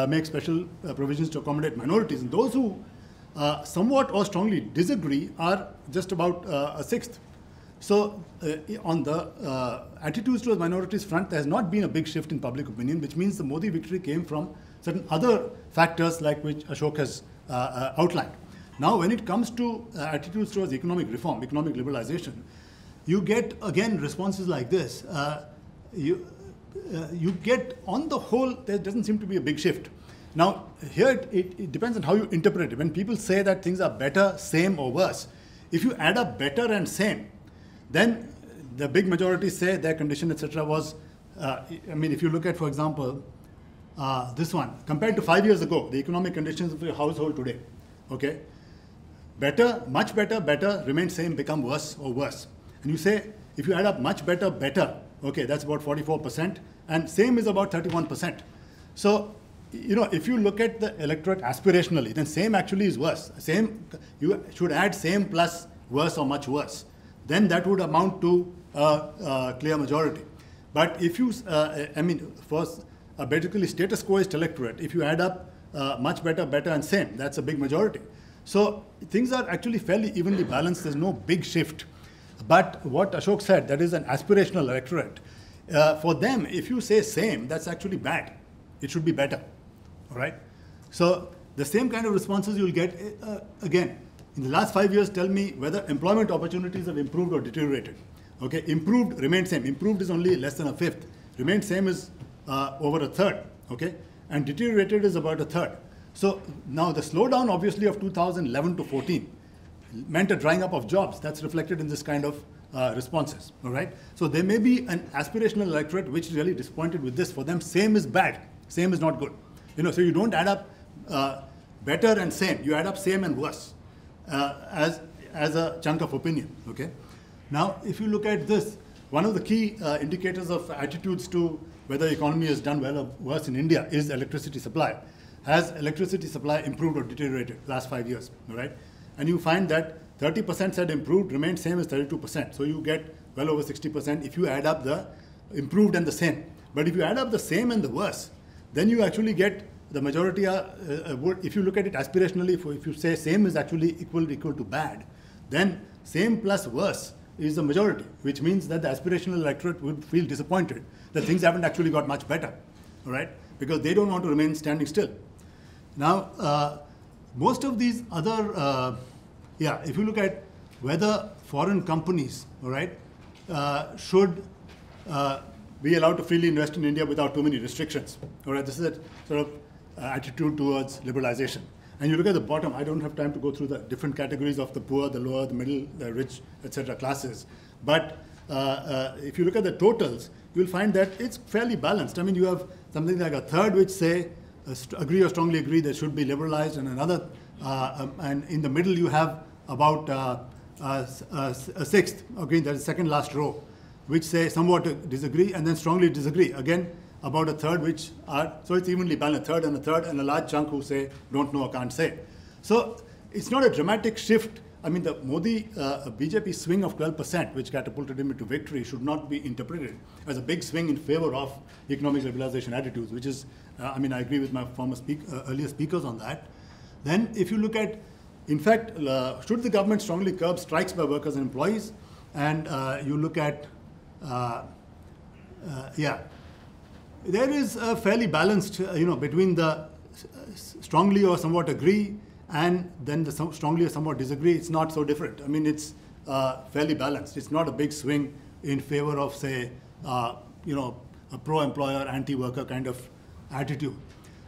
Speaker 5: make special provisions to accommodate minorities. And those who somewhat or strongly disagree are just about a sixth. So on the attitudes towards minorities front, there has not been a big shift in public opinion, which means the Modi victory came from certain other factors like which Ashok has outlined. Now, when it comes to attitudes towards economic reform, economic liberalization, you get, again, responses like this. You get, on the whole, there doesn't seem to be a big shift. Now, here it depends on how you interpret it. When people say that things are better, same, or worse, if you add up better and same, then the big majority say their condition, etc., was, I mean, if you look at, for example, this one, compared to 5 years ago, the economic conditions of your household today, okay? Better, much better, better, remain same, become worse or worse. And you say, if you add up much better, better, okay, that's about 44%, and same is about 31%. So, you know, if you look at the electorate aspirationally, then same actually is worse. Same, you should add same plus worse or much worse. Then that would amount to a clear majority. But if you, I mean, first, basically status quo is electorate. If you add up much better, better, and same, that's a big majority. So things are actually fairly evenly balanced. There's no big shift. But what Ashok said, that is an aspirational electorate. For them, if you say same, that's actually bad. It should be better. All right? So the same kind of responses you'll get, again, in the last 5 years, tell me whether employment opportunities have improved or deteriorated. Okay, improved, remained same. Improved is only less than a fifth. Remained same is over a third. Okay, and deteriorated is about a third. So now the slowdown, obviously, of 2011 to 14 meant a drying up of jobs. That's reflected in this kind of responses. All right. So there may be an aspirational electorate which is really disappointed with this. For them, same is bad. Same is not good. You know, so you don't add up better and same. You add up same and worse as a chunk of opinion. Okay. Now, if you look at this, one of the key indicators of attitudes to whether the economy has done well or worse in India is electricity supply. Has electricity supply improved or deteriorated last 5 years? All right. And you find that 30% said improved, remained same as 32%. So you get well over 60% if you add up the improved and the same. But if you add up the same and the worse, then you actually get the majority are, if you look at it aspirationally, if you say same is actually equal to bad, then same plus worse is the majority, which means that the aspirational electorate would feel disappointed that things haven't actually got much better, all right? Because they don't want to remain standing still. Now, most of these other, if you look at whether foreign companies, all right, should be allowed to freely invest in India without too many restrictions, all right, this is a sort of attitude towards liberalization. And you look at the bottom, I don't have time to go through the different categories of the poor, the lower, the middle, the rich, etc. classes. But if you look at the totals, you'll find that it's fairly balanced. I mean, you have something like a third which say, agree or strongly agree they should be liberalized, and another, and in the middle you have about a sixth, okay, that's the second last row, which say somewhat disagree, and then strongly disagree. Again, about a third which are, so it's evenly balanced, a third, and a large chunk who say don't know or can't say. So it's not a dramatic shift. I mean, the Modi BJP swing of 12%, which catapulted him into victory, should not be interpreted as a big swing in favor of economic liberalization attitudes, which is, I mean, I agree with my earlier speakers on that. Then if you look at, in fact, should the government strongly curb strikes by workers and employees? And you look at, there is a fairly balanced, between the strongly or somewhat agree and then the strongly or somewhat disagree. It's not so different. I mean, it's fairly balanced. It's not a big swing in favor of, say, a pro-employer, anti-worker kind of attitude.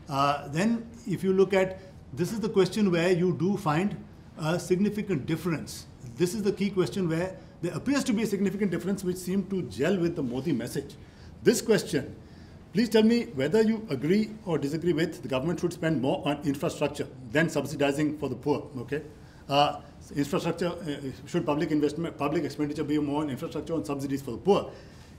Speaker 5: Then if you look at, this is the question where you do find a significant difference. This is the key question where there appears to be a significant difference which seems to gel with the Modi message. This question, Please tell me whether you agree or disagree with the government should spend more on infrastructure than subsidizing for the poor. Okay, infrastructure should public expenditure be more on infrastructure and subsidies for the poor.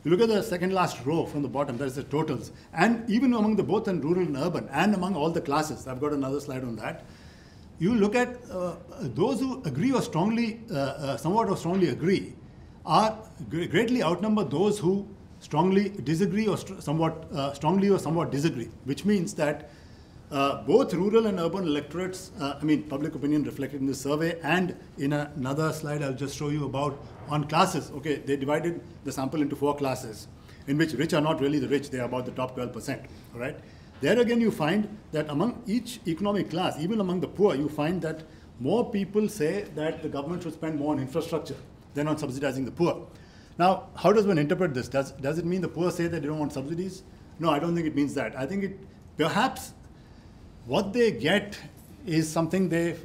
Speaker 5: You look at the second last row from the bottom. That is the totals, and even among the both in rural and urban, and among all the classes. I've got another slide on that. You look at those who agree or strongly, somewhat or strongly agree, are greatly outnumber those who strongly disagree or somewhat strongly or somewhat disagree, which means that both rural and urban electorates, public opinion reflected in this survey, and in another slide I'll just show you about on classes. Okay, they divided the sample into 4 classes, in which rich are not really the rich, they are about the top 12%, all right? There again you find that among each economic class, even among the poor, you find that more people say that the government should spend more on infrastructure than on subsidizing the poor. Now, how does one interpret this? Does it mean the poor say that they don't want subsidies? No, I don't think it means that. I think it perhaps what they get is something they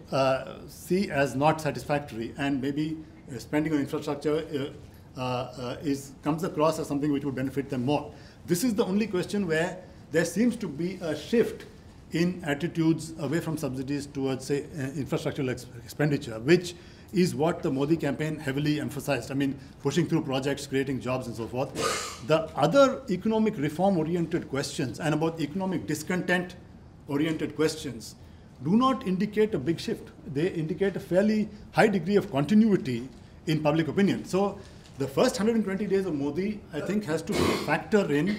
Speaker 5: see as not satisfactory, and maybe spending on infrastructure comes across as something which would benefit them more. This is the only question where there seems to be a shift in attitudes away from subsidies towards, say, infrastructural expenditure, which is what the Modi campaign heavily emphasized. I mean, pushing through projects, creating jobs, and so forth. The other economic reform-oriented questions and about economic discontent-oriented questions do not indicate a big shift. They indicate a fairly high degree of continuity in public opinion. So the first 120 days of Modi, I think, has to factor in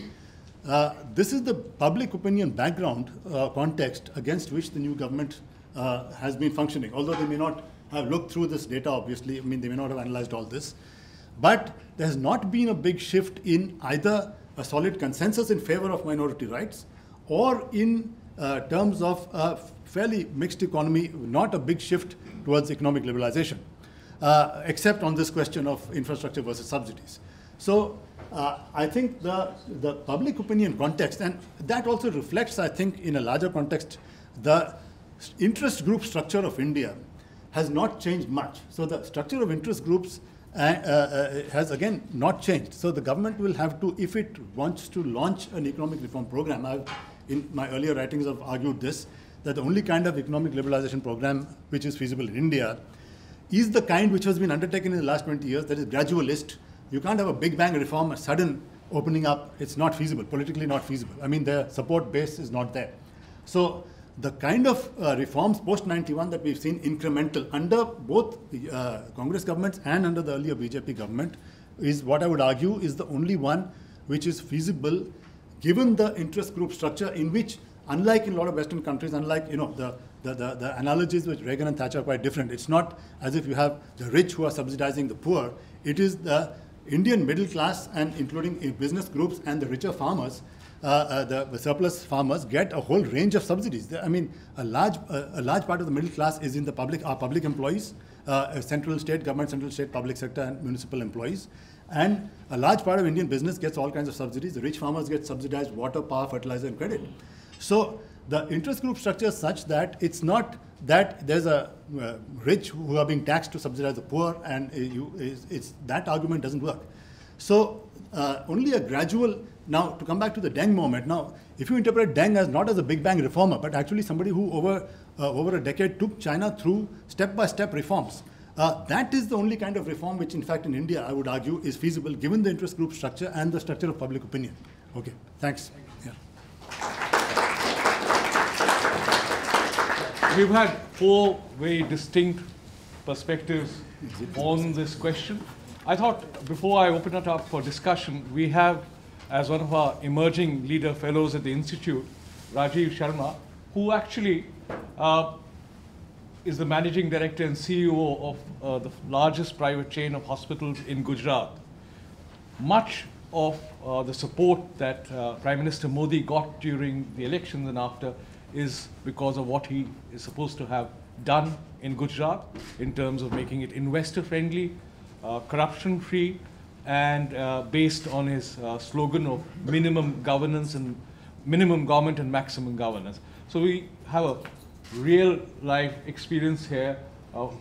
Speaker 5: this is the public opinion background context against which the new government has been functioning, although they may not have looked through this data, obviously. I mean, they may not have analyzed all this. But there has not been a big shift in either a solid consensus in favor of minority rights or in terms of a fairly mixed economy, not a big shift towards economic liberalization, except on this question of infrastructure versus subsidies. So I think the public opinion context, and that also reflects, I think, in a larger context, the interest group structure of India has not changed much. So the structure of interest groups has again not changed. So the government will have to, if it wants to launch an economic reform program, in my earlier writings I've argued this, that the only kind of economic liberalization program which is feasible in India is the kind which has been undertaken in the last 20 years, that is gradualist. You can't have a big bang reform, a sudden opening up. It's not feasible, politically not feasible. I mean, the support base is not there. So the kind of reforms post-91 that we've seen incremental under both the Congress governments and under the earlier BJP government is what I would argue is the only one which is feasible given the interest group structure, in which, unlike in a lot of Western countries, unlike the analogies with Reagan and Thatcher are quite different. It's not as if you have the rich who are subsidizing the poor. It is the Indian middle class, and including business groups and the richer farmers, the surplus farmers get a whole range of subsidies. I mean, a large part of the middle class is in the public employees, central state government, central state public sector, and municipal employees. And a large part of Indian business gets all kinds of subsidies. The rich farmers get subsidized water, power, fertilizer, and credit. So the interest group structure is such that it's not that there's a rich who are being taxed to subsidize the poor, and that argument doesn't work. So only a gradual. Now, to come back to the Deng moment, now, if you interpret Deng as not as a big bang reformer, but actually somebody who over a decade took China through step-by-step reforms, that is the only kind of reform which, in fact, in India, I would argue, is feasible given the interest group structure and the structure of public opinion. Okay, thanks. Yeah.
Speaker 1: We've had 4 very distinct perspectives on this question. I thought before I open it up for discussion, we have, as one of our emerging leader fellows at the Institute, Rajiv Sharma, who actually is the managing director and CEO of the largest private chain of hospitals in Gujarat. Much of the support that Prime Minister Modi got during the elections and after is because of what he is supposed to have done in Gujarat in terms of making it investor-friendly, corruption-free, and based on his slogan of minimum governance and minimum government and maximum governance. So we have a real life experience here,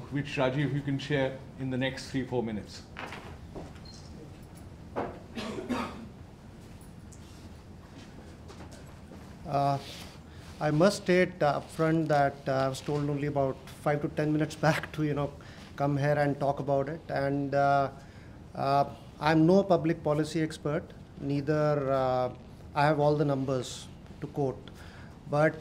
Speaker 1: which Rajiv, you can share in the next 3-4 minutes.
Speaker 6: I must state upfront that I was told only about 5 to 10 minutes back to, come here and talk about it. And I'm no public policy expert, neither I have all the numbers to quote. But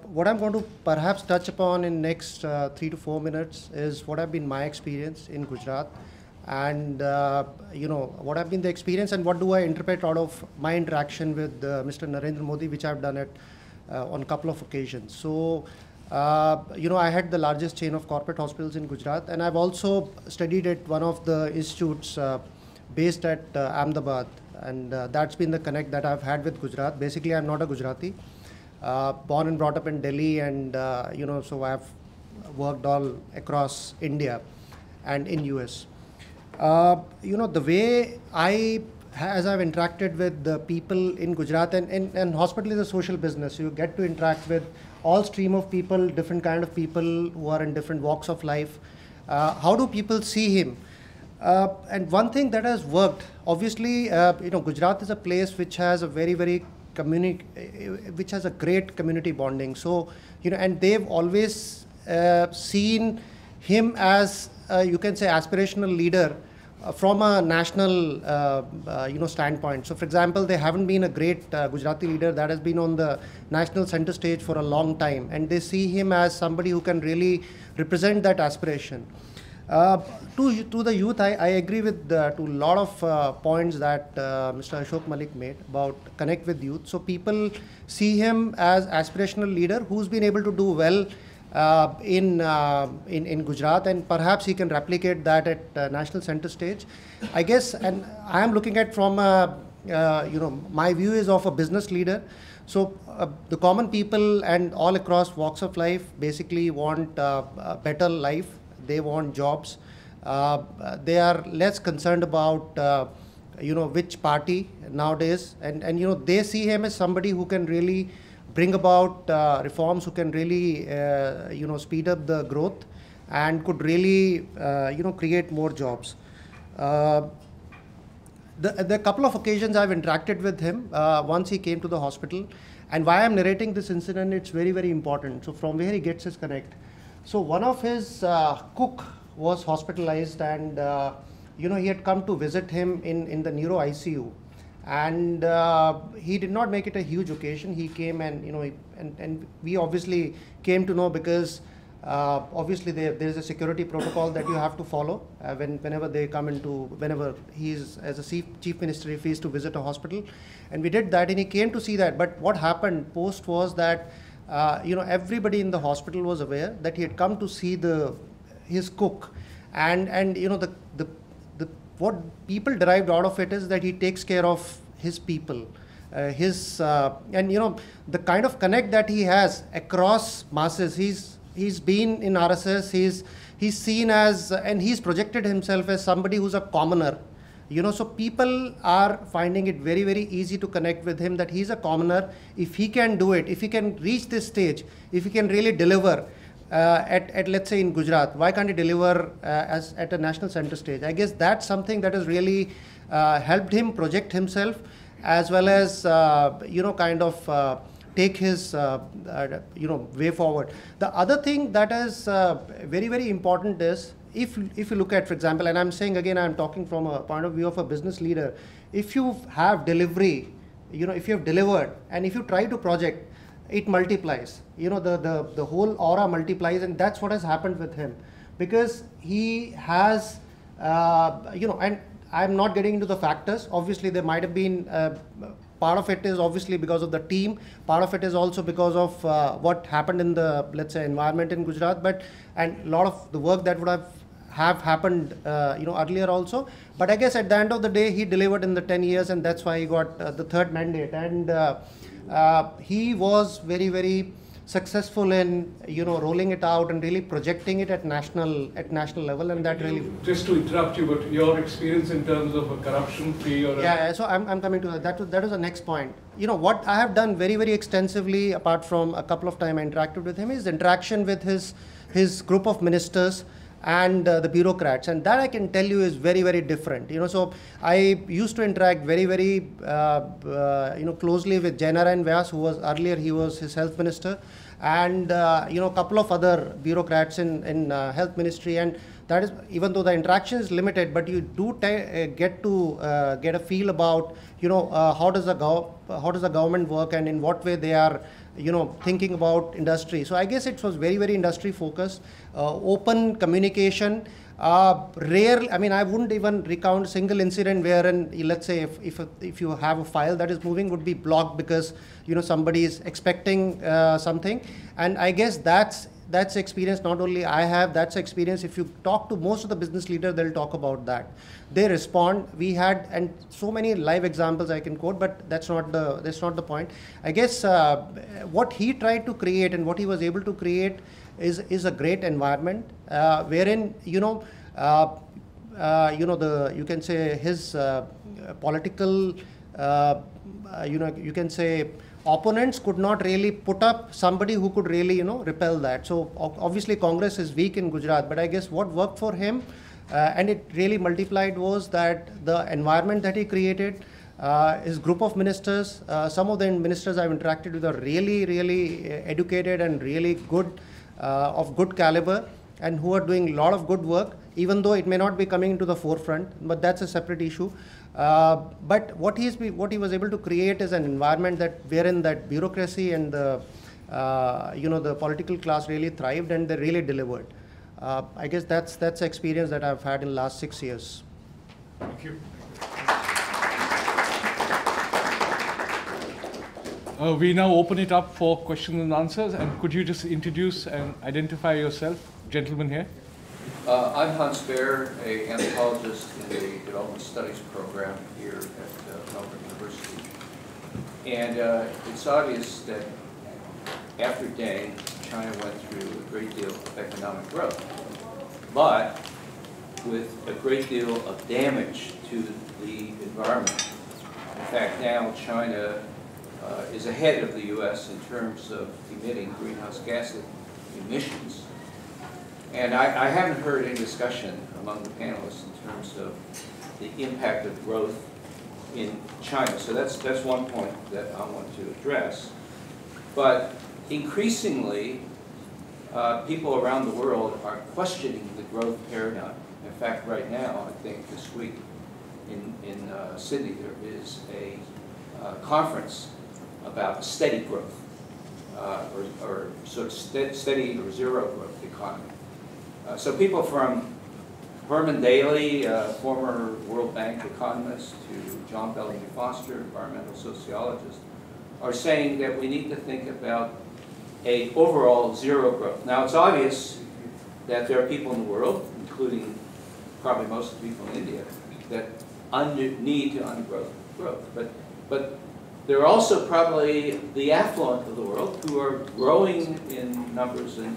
Speaker 6: what I'm going to perhaps touch upon in next 3 to 4 minutes is what have been my experience in Gujarat, and what have been the experience and what do I interpret out of my interaction with Mr. Narendra Modi, which I've done it on a couple of occasions. So, I had the largest chain of corporate hospitals in Gujarat, and I've also studied at one of the institutes based at Ahmedabad, and that's been the connect that I've had with Gujarat. Basically, I'm not a Gujarati. Born and brought up in Delhi, and so I've worked all across India and in US. The way as I've interacted with the people in Gujarat, and hospital is a social business, so you get to interact with all stream of people, different kind of people who are in different walks of life. How do people see him? And one thing that has worked, obviously, Gujarat is a place which has a very, very which has a great community bonding. So, and they've always seen him as, you can say, aspirational leader from a national, standpoint. So, for example, they haven't been a great Gujarati leader that has been on the national center stage for a long time, and they see him as somebody who can really represent that aspiration. To the youth, I agree with to a lot of points that Mr. Ashok Malik made about connect with youth. So people see him as aspirational leader who's been able to do well in Gujarat, and perhaps he can replicate that at national center stage. I guess, and I am looking at from my view is of a business leader. So the common people and all across walks of life basically want a better life. They want jobs. They are less concerned about which party nowadays, and they see him as somebody who can really bring about reforms, who can really speed up the growth and could really create more jobs. The couple of occasions I've interacted with him, once he came to the hospital, and why I'm narrating this incident, it's very, very important. So from where he gets his connect. So one of his cook was hospitalized, and he had come to visit him in the neuro ICU, and he did not make it a huge occasion. He came, and and we obviously came to know because obviously there is a security protocol that you have to follow whenever they come whenever he's as a chief minister, if he's to visit a hospital, and we did that, and he came to see that. But what happened post was that everybody in the hospital was aware that he had come to see his cook, and what people derived out of it is that he takes care of his people, and the kind of connect that he has across masses. He's been in RSS. He's seen as, and he's projected himself as somebody who's a commoner. So people are finding it very, very easy to connect with him, that he's a commoner. If he can do it, if he can reach this stage, if he can really deliver at let's say in Gujarat, why can't he deliver as at a national center stage? I guess that's something that has really helped him project himself, as well as take his way forward. The other thing that is very, very important is, if you look at, for example, and I'm saying again, I'm talking from a point of view of a business leader, if you have delivery, if you have delivered, and if you try to project, it multiplies. The whole aura multiplies, and that's what has happened with him, because he has, and I'm not getting into the factors. Obviously, there might have been part of it is obviously because of the team. Part of it is also because of what happened in the, let's say, environment in Gujarat. And a lot of the work that would have happened, earlier also. But I guess at the end of the day, he delivered in the 10 years, and that's why he got the third mandate. And he was very, very successful in rolling it out and really projecting it at national level, and that really.
Speaker 1: Just to interrupt you, but your experience in terms of a corruption-free or
Speaker 6: so I'm coming to that. That was the next point. What I have done very, very extensively, apart from a couple of times I interacted with him, is interaction with his group of ministers, and the bureaucrats, and that I can tell you is very, very different. So I used to interact very, very closely with Jai Narayan Vyas, who was earlier, he was his health minister, and a couple of other bureaucrats in health ministry, and that is, even though the interaction is limited, but you do get a feel about how does the government work and in what way they are thinking about industry. So I guess it was very, very industry focused, open communication. Rarely, I mean, I wouldn't even recount single incident wherein, let's say, if you have a file that is moving, would be blocked because somebody is expecting something. And I guess that's experience not only I have, that's experience. If you talk to most of the business leaders, they'll talk about that. They respond. We had, and so many live examples I can quote, but that's not the point. I guess what he tried to create and what he was able to create is a great environment wherein you can say his political you can say opponents could not really put up somebody who could really repel that. So obviously Congress is weak in Gujarat, but I guess what worked for him and it really multiplied was that the environment that he created, his group of ministers, some of the ministers I've interacted with are really, really educated and really good, of good caliber, and who are doing a lot of good work, even though it may not be coming into the forefront, but that's a separate issue. But what he was able to create is an environment wherein that bureaucracy and the the political class really thrived and they really delivered. I guess that's the experience that I've had in the last 6 years.
Speaker 1: Thank you. We now open it up for questions and answers. And could you just introduce and identify yourself, gentleman here?
Speaker 7: I'm Hans Baer, an anthropologist in the Development Studies program here at Melbourne University. And it's obvious that after Deng, China went through a great deal of economic growth, but with a great deal of damage to the environment. In fact, now China is ahead of the U.S. in terms of emitting greenhouse gas emissions. And I haven't heard any discussion among the panelists in terms of the impact of growth in China. So that's one point that I want to address. But increasingly, people around the world are questioning the growth paradigm. In fact, right now, I think this week in Sydney, there is a conference about steady growth, or sort of steady or zero growth economy. So people from Herman Daly, former World Bank economist, to John Bellamy Foster, environmental sociologist, are saying that we need to think about a overall zero growth. Now, it's obvious that there are people in the world, including probably most of the people in India, that need to undergrow growth. But there are also probably the affluent of the world who are growing in numbers in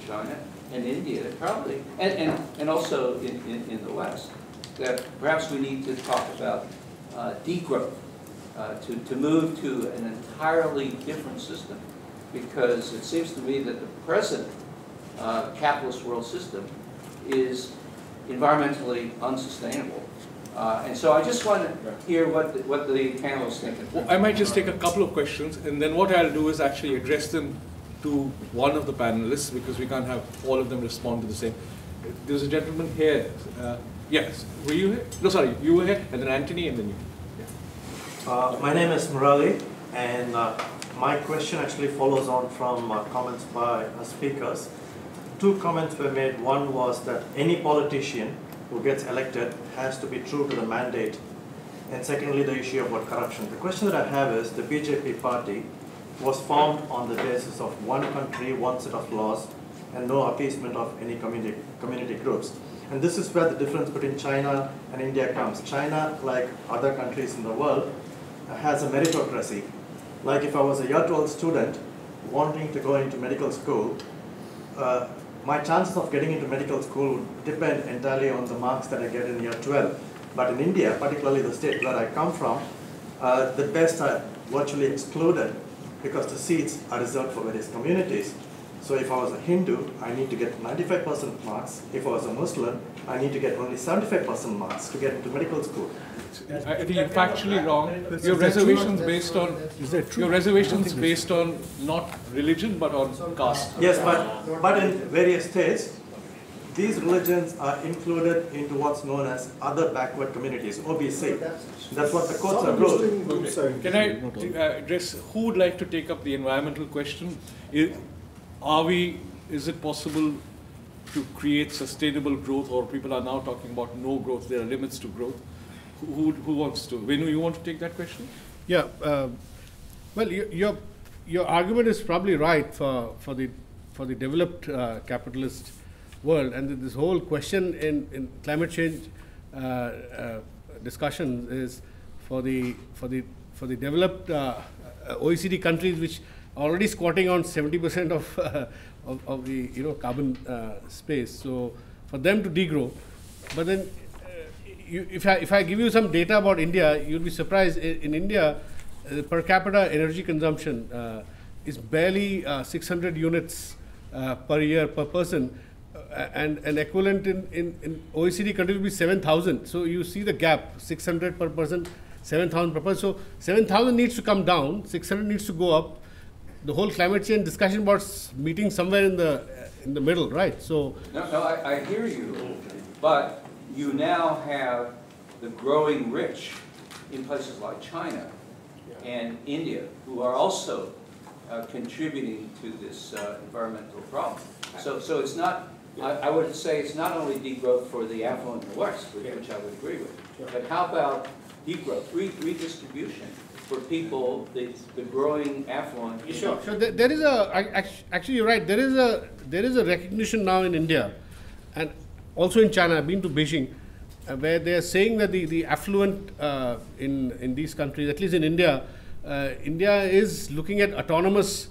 Speaker 7: China and India, probably, and also in the West, that perhaps we need to talk about degrowth, to move to an entirely different system, because it seems to me that the present capitalist world system is environmentally unsustainable. And so I just want to hear what the panelists think.
Speaker 1: Well, I might just take a couple of questions, and then what I'll do is actually address them to one of the panelists, because we can't have all of them respond to the same. There's a gentleman here. Yes, were you here? No, sorry, you were here, and then Anthony, and then you. Yeah.
Speaker 8: My name is Murali, and my question actually follows on from comments by speakers. Two comments were made. One was that any politician who gets elected has to be true to the mandate. And secondly, the issue about corruption. The question that I have is, the BJP party was formed on the basis of one country, one set of laws, and no appeasement of any community groups. And this is where the difference between China and India comes. China, like other countries in the world, has a meritocracy. Like if I was a year 12 student wanting to go into medical school, my chances of getting into medical school would depend entirely on the marks that I get in year 12. But in India, particularly the state where I come from, the best are virtually excluded because the seats are reserved for various communities. So if I was a Hindu, I need to get 95% marks. If I was a Muslim, I need to get only 75% marks to get into medical school.
Speaker 1: I think you're factually wrong. Your reservations based on not religion but on caste.
Speaker 8: Yes, but in various states, these religions are included into what's known as other backward communities, OBC. That's what the courts are ruled.
Speaker 1: Okay. Can I address, who would like to take up the environmental question? Is it possible to create sustainable growth, or people are now talking about no growth, there are limits to growth? Who wants to? Venu, you want to take that question?
Speaker 2: Yeah, well, your argument is probably right for the developed capitalist world, and this whole question in climate change discussion is for the developed OECD countries, which are already squatting on 70% of the carbon space. So for them to degrow, but then if I give you some data about India, you'll be surprised. In India, per capita energy consumption is barely 600 units per year per person, and an equivalent in OECD countries will be 7,000. So you see the gap: 600 per person, 7,000 per person. So 7,000 needs to come down, 600 needs to go up. The whole climate change discussion about meeting somewhere in the middle, right? So
Speaker 7: I hear you, but you now have the growing rich in places like China and India, who are also contributing to this environmental problem. So it's not, I would say it's not only degrowth for the affluent in the West, which I would agree with, but how about degrowth, redistribution for people, the growing affluent?
Speaker 2: Sure. So there is actually you're right, there is a recognition now in India, and also in China. I've been to Beijing, where they are saying that the affluent in these countries, at least in India, India is looking at autonomously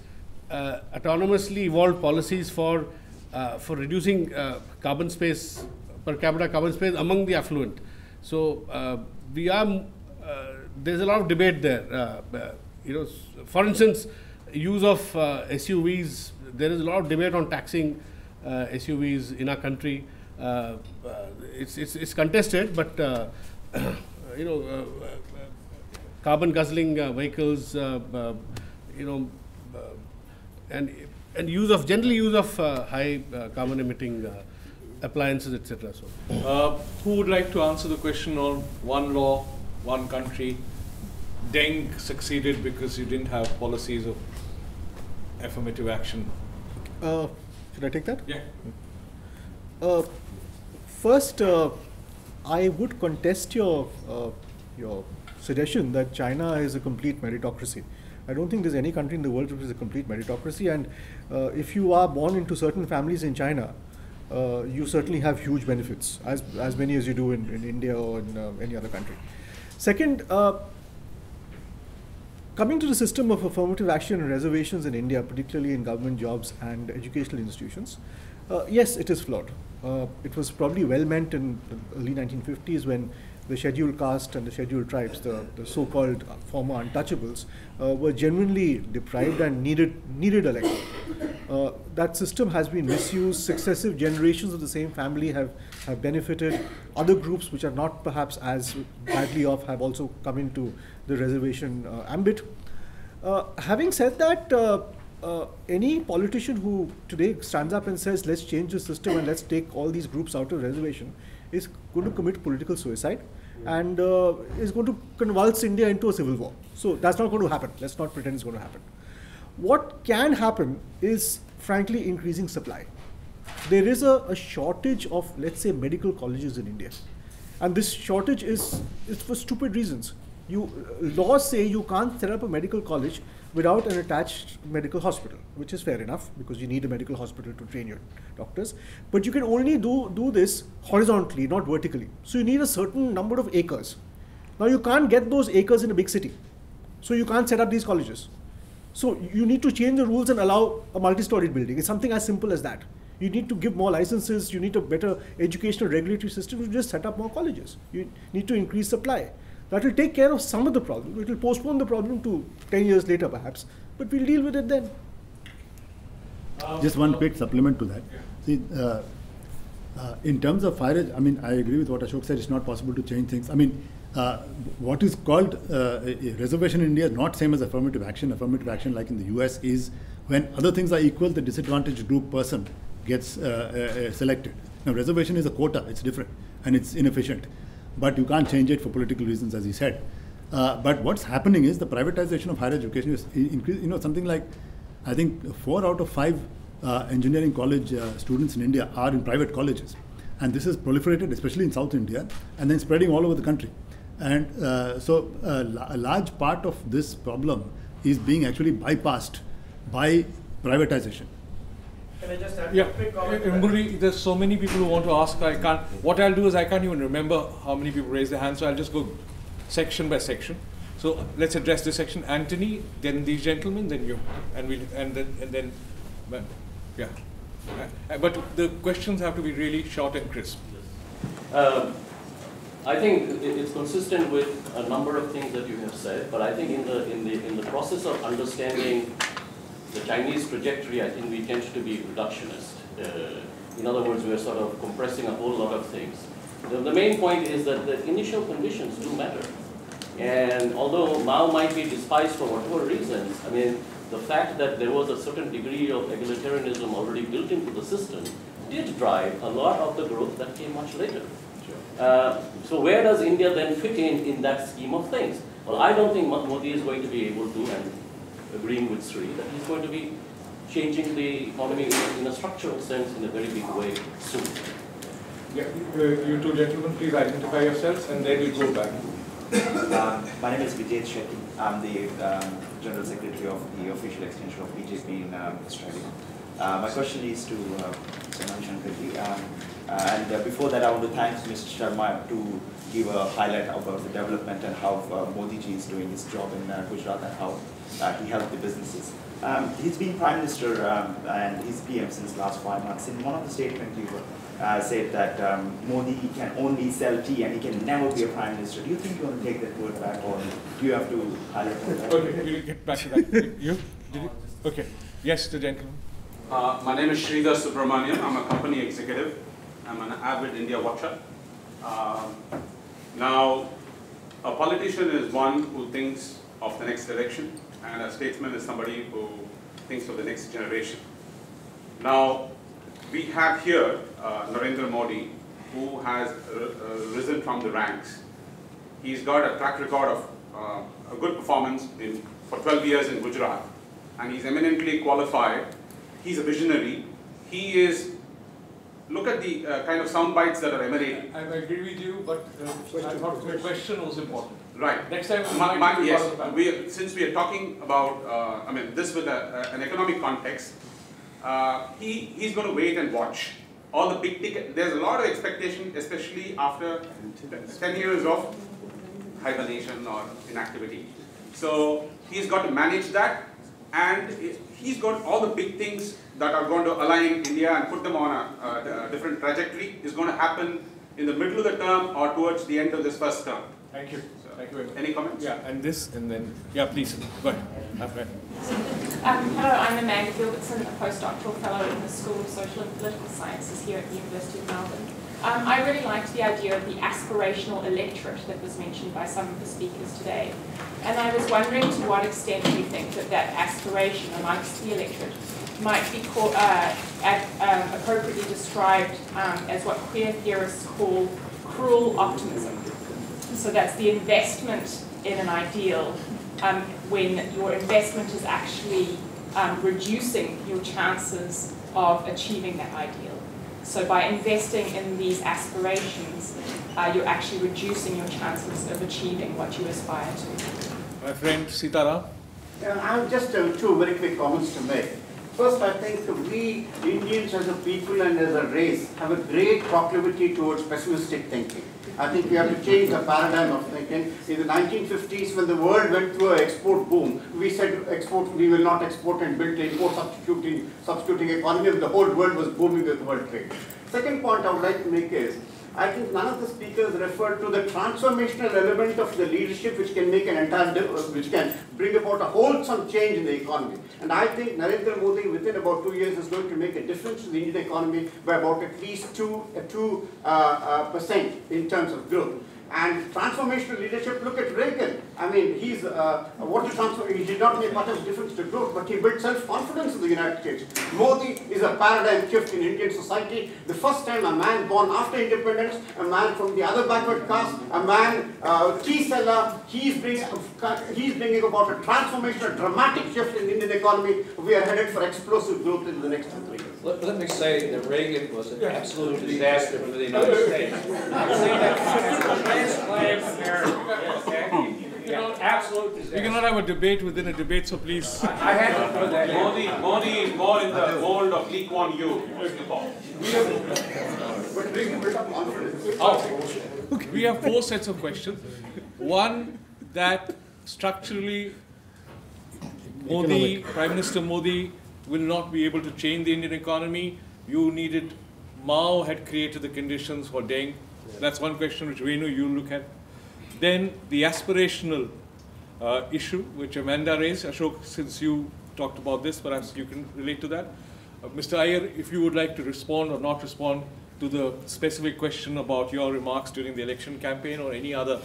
Speaker 2: evolved policies for reducing carbon space, per capita carbon space among the affluent. So there's a lot of debate there. For instance, use of SUVs. There is a lot of debate on taxing SUVs in our country. It's contested, but carbon guzzling vehicles, and generally use of high carbon emitting appliances, etc. So,
Speaker 1: who would like to answer the question on one law, one country? Deng succeeded because you didn't have policies of affirmative action.
Speaker 3: Should I take that?
Speaker 1: Yeah.
Speaker 3: First, I would contest your suggestion that China is a complete meritocracy. I don't think there's any country in the world which is a complete meritocracy, and if you are born into certain families in China, you certainly have huge benefits, as many as you do in India or in any other country. Second, coming to the system of affirmative action and reservations in India, particularly in government jobs and educational institutions, yes, it is flawed. It was probably well meant in the early 1950s when the scheduled caste and the scheduled tribes, the so-called former untouchables, were genuinely deprived and needed election. That system has been misused. Successive generations of the same family have benefited. Other groups which are not perhaps as badly off have also come into the reservation ambit. Having said that, any politician who today stands up and says, let's change the system and let's take all these groups out of reservation is going to commit political suicide and is going to convulse India into a civil war. So that's not going to happen. Let's not pretend it's going to happen. What can happen is, frankly, increasing supply. There is a shortage of, let's say, medical colleges in India. And this shortage is for stupid reasons. Laws say you can't set up a medical college without an attached medical hospital, which is fair enough because you need a medical hospital to train your doctors. But you can only do this horizontally, not vertically. So you need a certain number of acres. Now you can't get those acres in a big city. So you can't set up these colleges. So you need to change the rules and allow a multi-storied building. It's something as simple as that. You need to give more licenses. You need a better educational regulatory system to just set up more colleges. You need to increase supply. That will take care of some of the problem. It will postpone the problem to 10 years later perhaps, but we'll deal with it then.
Speaker 5: Just one quick supplement to that. See, in terms of higher I mean, I agree with what Ashok said. It's not possible to change things. I mean, what is called a reservation in India is not same as affirmative action. Affirmative action, like in the US, is when other things are equal, the disadvantaged group person gets selected. Now, reservation is a quota. It's different and it's inefficient. But you can't change it for political reasons, as he said. But what's happening is the privatization of higher education is something like, I think 4 out of 5 engineering college students in India are in private colleges. And this is proliferated, especially in South India, and then spreading all over the country. And so a large part of this problem is being actually bypassed by privatization.
Speaker 8: Can I just add
Speaker 1: a
Speaker 8: quick comment?
Speaker 1: Murli, there's so many people who want to ask. I can't. What I'll do is I can't even remember how many people raised their hands, so I'll just go section by section. So let's address this section. Anthony, then these gentlemen, then you, and then, yeah. But the questions have to be really short and crisp.
Speaker 9: I think it's consistent with a number of things that you have said, but I think in the process of understanding the Chinese trajectory, I think we tend to be reductionist. In other words, we are sort of compressing a whole lot of things. The main point is that the initial conditions do matter. And although Mao might be despised for whatever reasons, I mean, the fact that there was a certain degree of egalitarianism already built into the system did drive a lot of the growth that came much later. So where does India then fit in that scheme of things? Well, I don't think Modi is going to be able to, and agreeing with Sri, that he's going to be changing the economy in a structural sense in a very big way soon.
Speaker 1: Yeah, you two gentlemen, please identify yourselves, and then we'll go back.
Speaker 10: My name is Vijay Shetty. I'm the General Secretary of the official extension of BJP in Australia. My question is to Mr. Manishankar. And before that, I want to thank Mr. Sharma to give a highlight about the development and how Modi ji is doing his job in Gujarat and how he helped the businesses. He's been Prime Minister and he's PM since last 5 months. In one of the statements, you said that Modi can only sell tea and he can never be a Prime Minister. Do you think you want to take that word back, or do you have to highlight that?
Speaker 1: Okay, we'll get back to that. You? Did you? Okay. Yes, the gentleman.
Speaker 11: My name is Sridhar Subramanian. I'm a company executive. I'm an avid India watcher. Now, a politician is one who thinks of the next election, and a statesman is somebody who thinks of the next generation. Now, we have here Narendra Modi, who has risen from the ranks. He's got a track record of a good performance for 12 years in Gujarat, and he's eminently qualified. He's a visionary. He is, look at the kind of sound bites that are emanating.
Speaker 1: I agree with you, but I thought the question was important.
Speaker 11: Right.
Speaker 1: Next time,
Speaker 11: yes. Since we are talking about, I mean, this with an economic context, he's going to wait and watch. All the big ticket, there's a lot of expectation, especially after 10 years of hibernation or inactivity. So he's got to manage that, and he's got all the big things that are going to align India and put them on a different trajectory is going to happen in the middle of the term or towards the end of this first term.
Speaker 1: Thank you. Thank you very much.
Speaker 11: Any comments?
Speaker 1: Yeah, and this, and then, yeah, please, go ahead.
Speaker 12: Hello, I'm Amanda Gilbertson, a postdoctoral fellow in the School of Social and Political Sciences here at the University of Melbourne. I really liked the idea of the aspirational electorate that was mentioned by some of the speakers today. And I was wondering to what extent you think that aspiration amongst the electorate might be appropriately described as what queer theorists call cruel optimism. So that's the investment in an ideal when your investment is actually reducing your chances of achieving that ideal. So by investing in these aspirations, you're actually reducing your chances of achieving what you aspire to.
Speaker 1: My friend Sitaram.
Speaker 13: I have just two very quick comments to make. First, I think we Indians as a people and as a race have a great proclivity towards pessimistic thinking. I think we have to change the paradigm of thinking. In the 1950s, when the world went through an export boom, we said we will not export and build import substituting economy, and the whole world was booming with world trade. Second point I would like to make is, I think none of the speakers referred to the transformational element of the leadership which can make an entire, which can bring about a wholesome change in the economy. And I think Narendra Modi within about 2 years is going to make a difference in the Indian economy by about at least 2% in terms of growth. And transformational leadership, look at Reagan. I mean, he's, what to transform, he did not make much of a difference to growth, but he built self-confidence in the United States. Modi is a paradigm shift in Indian society. The first time a man born after independence, a man from the other backward caste, a man, tea seller, he's bringing about a transformational, dramatic shift in the Indian economy. We are headed for explosive growth in the next 2 3 years.
Speaker 7: Let me say that Reagan was an absolute disaster for the United States. I'm saying that transplant America. Okay? Yeah, absolute disaster.
Speaker 1: We cannot have a debate within a debate, so please.
Speaker 7: I had to put that in.
Speaker 11: Modi is more in the mold of Lee Kuan Yew.
Speaker 1: We have 4 sets of questions. One, that structurally Modi, Prime Minister Modi, will not be able to change the Indian economy. You needed, Mao had created the conditions for Deng. That's one question which Venu, you look at. Then the aspirational issue, which Amanda raised. Ashok, since you talked about this, perhaps you can relate to that. Mr. Iyer, if you would like to respond or not respond to the specific question about your remarks during the election campaign or any other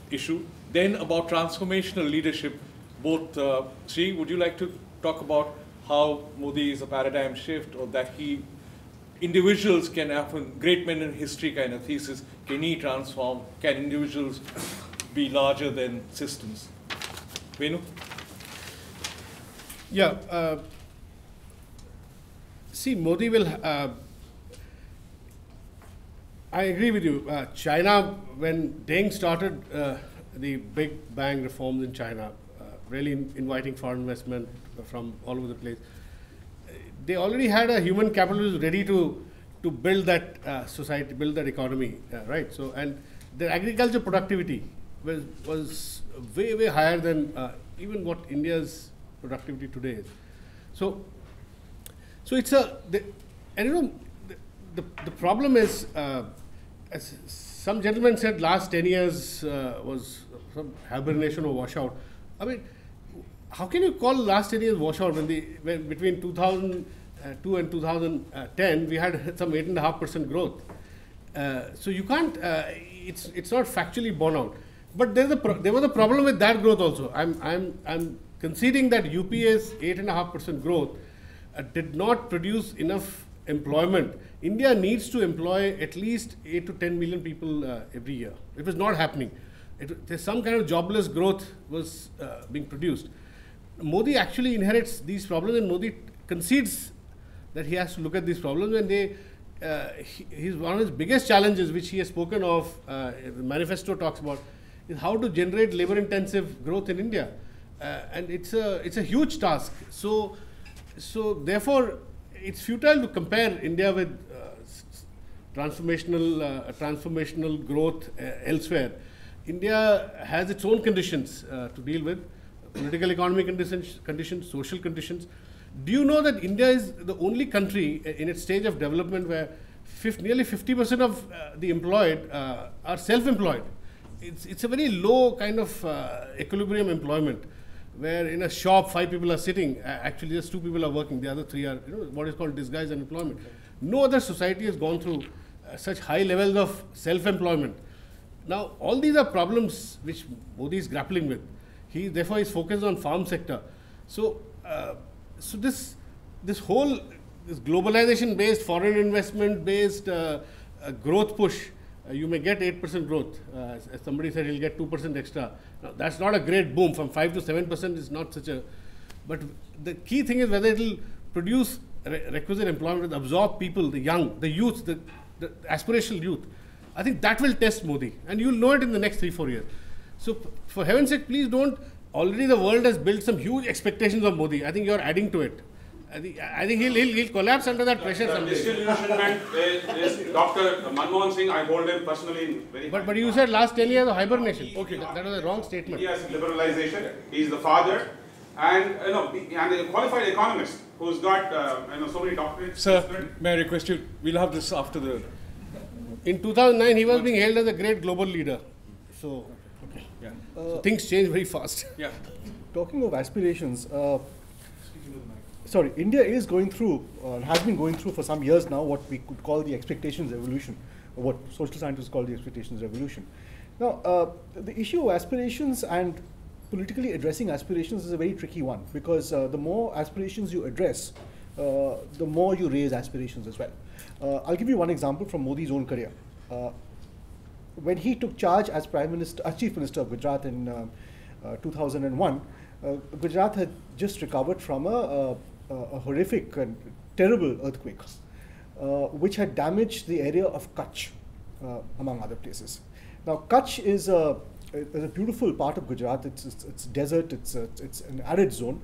Speaker 1: issue. Then about transformational leadership, both, Sri, would you like to talk about how Modi is a paradigm shift, or that individuals can happen, great men in history kind of thesis, can he transform, can individuals be larger than systems? Venu?
Speaker 2: Yeah, see, Modi will, I agree with you. China, when Deng started the Big Bang reforms in China, really inviting foreign investment from all over the place, they already had a human capital who was ready to build that society, build that economy, right? So, and their agriculture productivity was way, way higher than even what India's productivity today is. So it's and you know, the problem is, as some gentleman said, last 10 years was some hibernation or washout. I mean, how can you call last 10 years washout when between 2002 and 2010 we had some 8.5% growth? So you can't. It's not factually borne out. But there was a problem with that growth also. I'm conceding that UPA's 8.5% growth did not produce enough employment. India needs to employ at least 8 to 10 million people every year. It was not happening. There's some kind of jobless growth was being produced. Modi actually inherits these problems, and Modi concedes that he has to look at these problems. And he's one of his biggest challenges, which he has spoken of, the manifesto talks about, is how to generate labor-intensive growth in India, and it's a huge task. So therefore, it's futile to compare India with transformational growth elsewhere. India has its own conditions to deal with, political, economic conditions, social conditions. Do you know that India is the only country in its stage of development where nearly 50% of the employed are self-employed? It's a very low kind of equilibrium employment, where in a shop 5 people are sitting, actually just 2 people are working, the other 3 are what is called disguised unemployment. No other society has gone through such high levels of self-employment. Now, all these are problems which Modi is grappling with. Therefore, is focused on farm sector. So this globalization-based, foreign investment-based growth push, you may get 8% growth. As somebody said, he'll get 2% extra. Now, that's not a great boom. From 5 to 7% is not such a. But the key thing is whether it will produce requisite employment, absorb people, the young, the youth, the aspirational youth. I think that will test Modi, and you'll know it in the next 3-4 years. So, for heaven's sake, please don't. Already the world has built some huge expectations of Modi. I think you're adding to it. I think he'll collapse under that pressure someday.
Speaker 11: Disillusionment is Dr. Manmohan Singh. I hold him personally very.
Speaker 2: But you said last 10 years of hibernation. Okay, that was a wrong statement.
Speaker 11: Yes, liberalization. He's the father, and and a qualified economist who's got so many doctorates.
Speaker 1: Sir, may I request you? We'll have this after the.
Speaker 2: In 2009, he was being hailed as a great global leader. So, okay.
Speaker 1: Yeah.
Speaker 2: So things change very fast.
Speaker 1: Yeah.
Speaker 3: Talking of aspirations, India is going through, has been going through for some years now what we could call the expectations revolution, or what social scientists call the expectations revolution. Now, the issue of aspirations and politically addressing aspirations is a very tricky one, because the more aspirations you address, the more you raise aspirations as well. I'll give you one example from Modi's own career. When he took charge as Chief Minister of Gujarat in 2001, Gujarat had just recovered from a horrific and terrible earthquake, which had damaged the area of Kutch, among other places. Now, Kutch is a beautiful part of Gujarat. It's desert. It's an arid zone,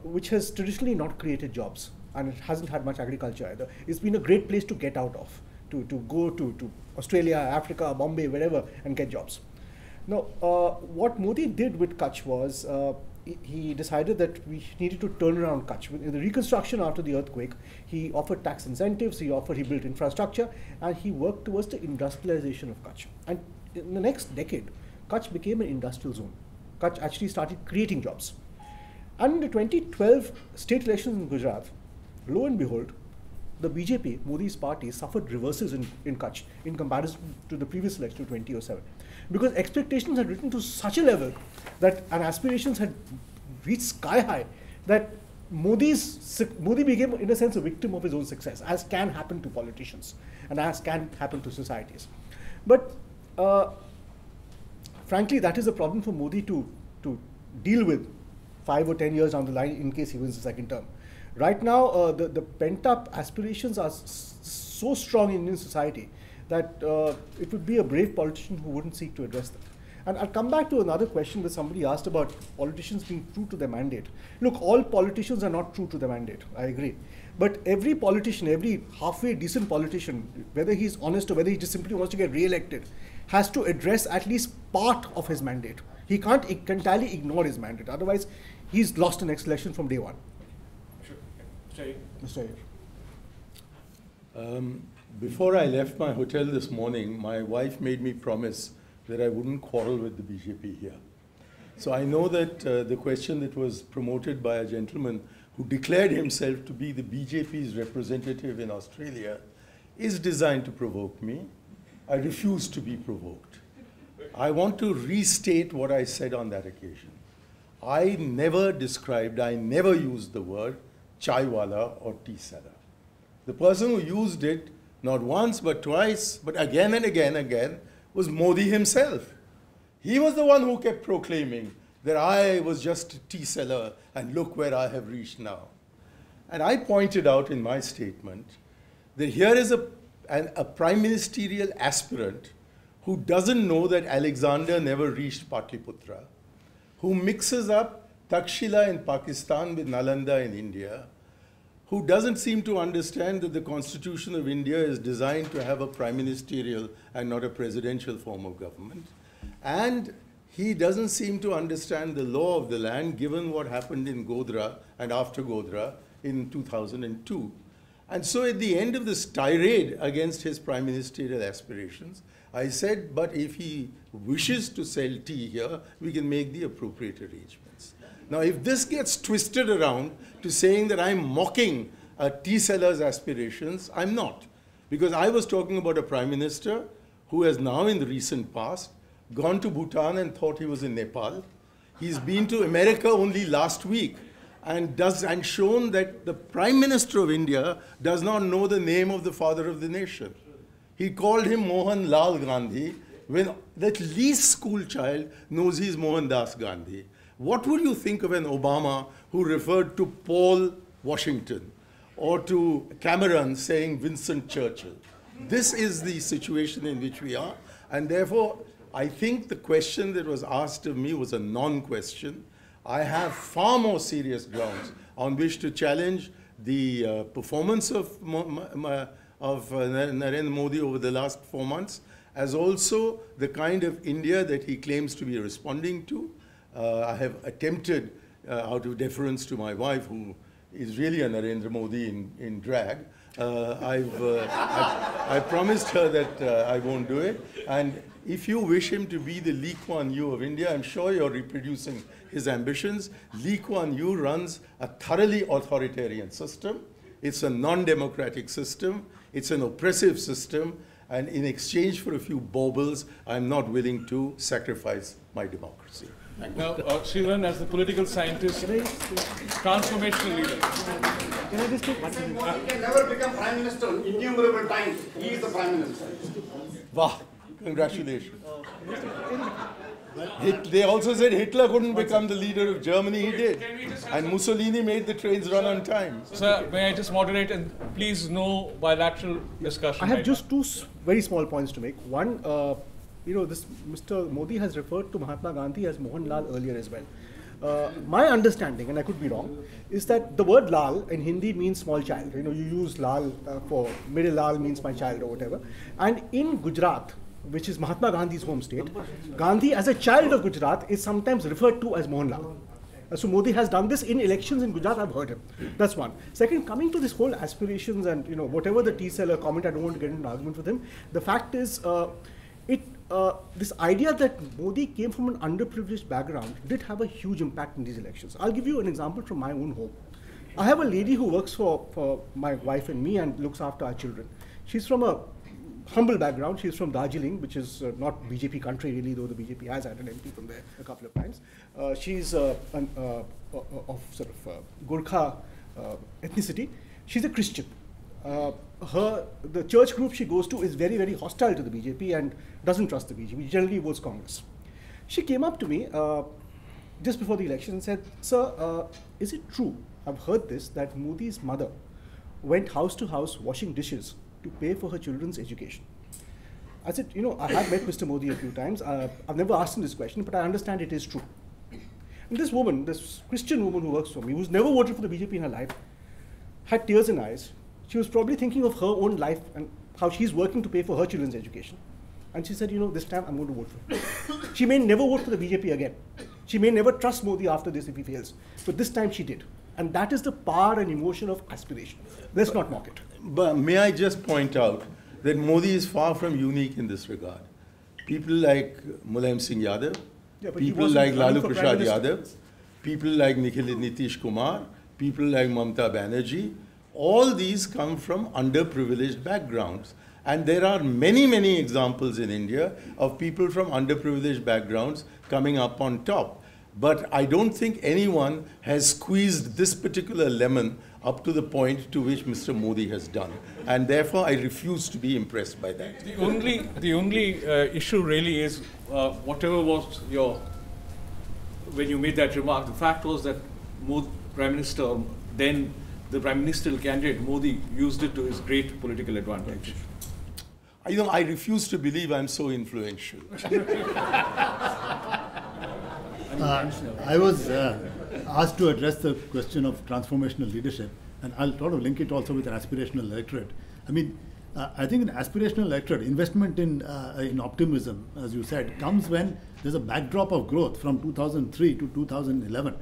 Speaker 3: which has traditionally not created jobs, and it hasn't had much agriculture either. It's been a great place to get out of, to go to Australia, Africa, Bombay, wherever, and get jobs. Now, what Modi did with Kutch was he decided that we needed to turn around Kutch. In the reconstruction after the earthquake, he offered tax incentives, he built infrastructure, and he worked towards the industrialization of Kutch. And in the next decade, Kutch became an industrial zone. Kutch actually started creating jobs. And in the 2012 state elections in Gujarat, lo and behold, the BJP, Modi's party, suffered reverses in Kutch in comparison to the previous election of 2007. Because expectations had risen to such a level that, and aspirations had reached sky high, that Modi became, in a sense, a victim of his own success, as can happen to politicians and as can happen to societies. But frankly, that is a problem for Modi to deal with 5 or 10 years down the line in case he wins the second term. Right now, the pent-up aspirations are so strong in Indian society that it would be a brave politician who wouldn't seek to address them. And I'll come back to another question that somebody asked about politicians being true to their mandate. Look, all politicians are not true to their mandate, I agree. But every politician, every halfway decent politician, whether he's honest or whether he just simply wants to get re-elected, has to address at least part of his mandate. He can't entirely ignore his mandate, otherwise he's lost the next election from day one.
Speaker 1: Sure.
Speaker 3: Mr. Ayer.
Speaker 4: Before I left my hotel this morning, my wife made me promise that I wouldn't quarrel with the BJP here. So I know that the question that was promoted by a gentleman who declared himself to be the BJP's representative in Australia is designed to provoke me. I refuse to be provoked. I want to restate what I said on that occasion. I never used the word chaiwala or tea seller. The person who used it not once but twice, but again and again, was Modi himself. He was the one who kept proclaiming that I was just a tea seller and look where I have reached now. And I pointed out in my statement that here is a prime ministerial aspirant who doesn't know that Alexander never reached Patliputra, who mixes up Takshila in Pakistan with Nalanda in India, who doesn't seem to understand that the Constitution of India is designed to have a prime ministerial and not a presidential form of government. And he doesn't seem to understand the law of the land, given what happened in Godhra and after Godhra in 2002. And so at the end of this tirade against his prime ministerial aspirations, I said, but if he wishes to sell tea here, we can make the appropriate arrangements. Now, if this gets twisted around to saying that I'm mocking a tea seller's aspirations, I'm not. Because I was talking about a prime minister who has now, in the recent past, gone to Bhutan and thought he was in Nepal. He's been to America only last week and shown that the Prime Minister of India does not know the name of the father of the nation. He called him Mohan Lal Gandhi when the least school child knows he's Mohandas Gandhi. What would you think of an Obama who referred to Paul Washington or to Cameron saying Winston Churchill? This is the situation in which we are, and therefore I think the question that was asked of me was a non-question. I have far more serious grounds on which to challenge the performance of Narendra Modi over the last 4 months, as also the kind of India that he claims to be responding to. I have attempted, out of deference to my wife, who is really a Narendra Modi in drag, I promised her that I won't do it. And if you wish him to be the Lee Kuan Yew of India, I'm sure you're reproducing his ambitions. Lee Kuan Yew runs a thoroughly authoritarian system. It's a non-democratic system. It's an oppressive system. And in exchange for a few baubles, I'm not willing to sacrifice my democracy.
Speaker 1: Now, Shivan, as the political scientist, transformational leader.
Speaker 3: Can I just take one thing?
Speaker 13: He can never become Prime Minister innumerable times. He is the Prime Minister.
Speaker 4: Wow, congratulations. They also said Hitler couldn't become the leader of Germany. He did. And Mussolini made the trains run on time.
Speaker 1: Sir, may I just moderate and please no bilateral discussion?
Speaker 3: I have just two very small points to make. One, this Mr. Modi has referred to Mahatma Gandhi as Mohanlal earlier as well. My understanding, and I could be wrong, is that the word Lal in Hindi means small child. You use Lal for Mere Lal means my child or whatever. And in Gujarat, which is Mahatma Gandhi's home state, Gandhi as a child of Gujarat is sometimes referred to as Mohanlal. So Modi has done this in elections in Gujarat. I've heard him. That's one. Second, coming to this whole aspirations and whatever the T-seller comment, I don't want to get into an argument with him. The fact is, this idea that Modi came from an underprivileged background did have a huge impact in these elections. I'll give you an example from my own home. I have a lady who works for my wife and me and looks after our children. She's from a humble background. She's from Darjeeling, which is not BJP country really, though the BJP has had an MP from there a couple of times. She's of sort of Gurkha ethnicity. She's a Christian. The church group she goes to is very, very hostile to the BJP and doesn't trust the BJP, generally votes Congress. She came up to me just before the election and said, "Sir, is it true? I've heard this, that Modi's mother went house to house washing dishes to pay for her children's education." I said, I have met Mr. Modi a few times. I've never asked him this question, but I understand it is true. And this woman, this Christian woman who works for me, who's never voted for the BJP in her life, had tears in her eyes. She was probably thinking of her own life and how she's working to pay for her children's education. And she said, this time I'm going to vote for him. She may never vote for the BJP again. She may never trust Modi after this if he fails. But this time she did. And that is the power and emotion of aspiration. Let's not mock it.
Speaker 4: But may I just point out that Modi is far from unique in this regard. People like Mulayam Singh Yadav, people like Lalu Prasad Yadav, people like Nitish Kumar, people like Mamata Banerjee, all these come from underprivileged backgrounds. And there are many, many examples in India of people from underprivileged backgrounds coming up on top. But I don't think anyone has squeezed this particular lemon up to the point to which Mr. Modi has done. And therefore, I refuse to be impressed by that.
Speaker 1: The only issue really is whatever was when you made that remark, the fact was that Prime Minister, then the Prime Ministerial candidate, Modi, used it to his great political advantage.
Speaker 4: I refuse to believe I'm so influential.
Speaker 5: I was asked to address the question of transformational leadership, and I'll sort of link it also with an aspirational electorate. I think an aspirational electorate, investment in optimism, as you said, comes when there's a backdrop of growth from 2003 to 2011.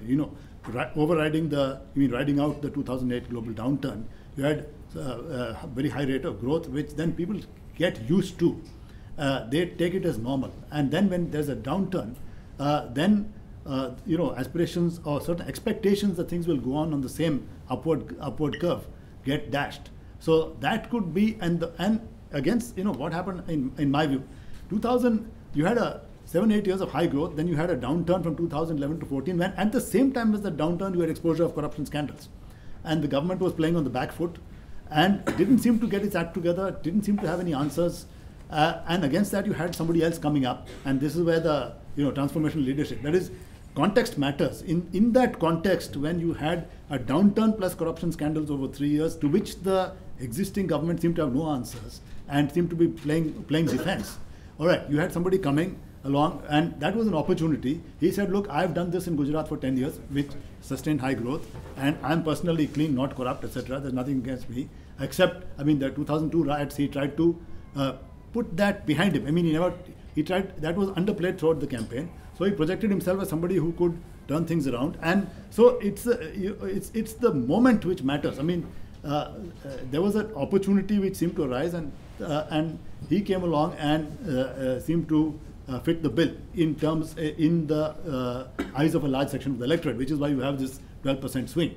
Speaker 5: Riding out the 2008 global downturn, you had a very high rate of growth, which then people get used to. They take it as normal. And then when there's a downturn, aspirations or certain expectations that things will go on the same upward curve get dashed. So that could be, and against, what happened in my view, 2000, you had a 7-8 years of high growth, then you had a downturn from 2011 to 14, when at the same time as the downturn, you had exposure of corruption scandals. And the government was playing on the back foot and didn't seem to get its act together, didn't seem to have any answers. And against that, you had somebody else coming up. And this is where the transformational leadership, that is, context matters. In that context, when you had a downturn plus corruption scandals over 3 years, to which the existing government seemed to have no answers and seemed to be playing defense. All right, you had somebody coming along, and that was an opportunity. He said, look, I've done this in Gujarat for 10 years, which sustained high growth, and I'm personally clean, not corrupt, etc. There's nothing against me, except, the 2002 riots, he tried to put that behind him. He tried, that was underplayed throughout the campaign. So he projected himself as somebody who could turn things around. And so it's the moment which matters. there was an opportunity which seemed to arise, and he came along and seemed to fit the bill in terms in the eyes of a large section of the electorate, which is why you have this 12% swing.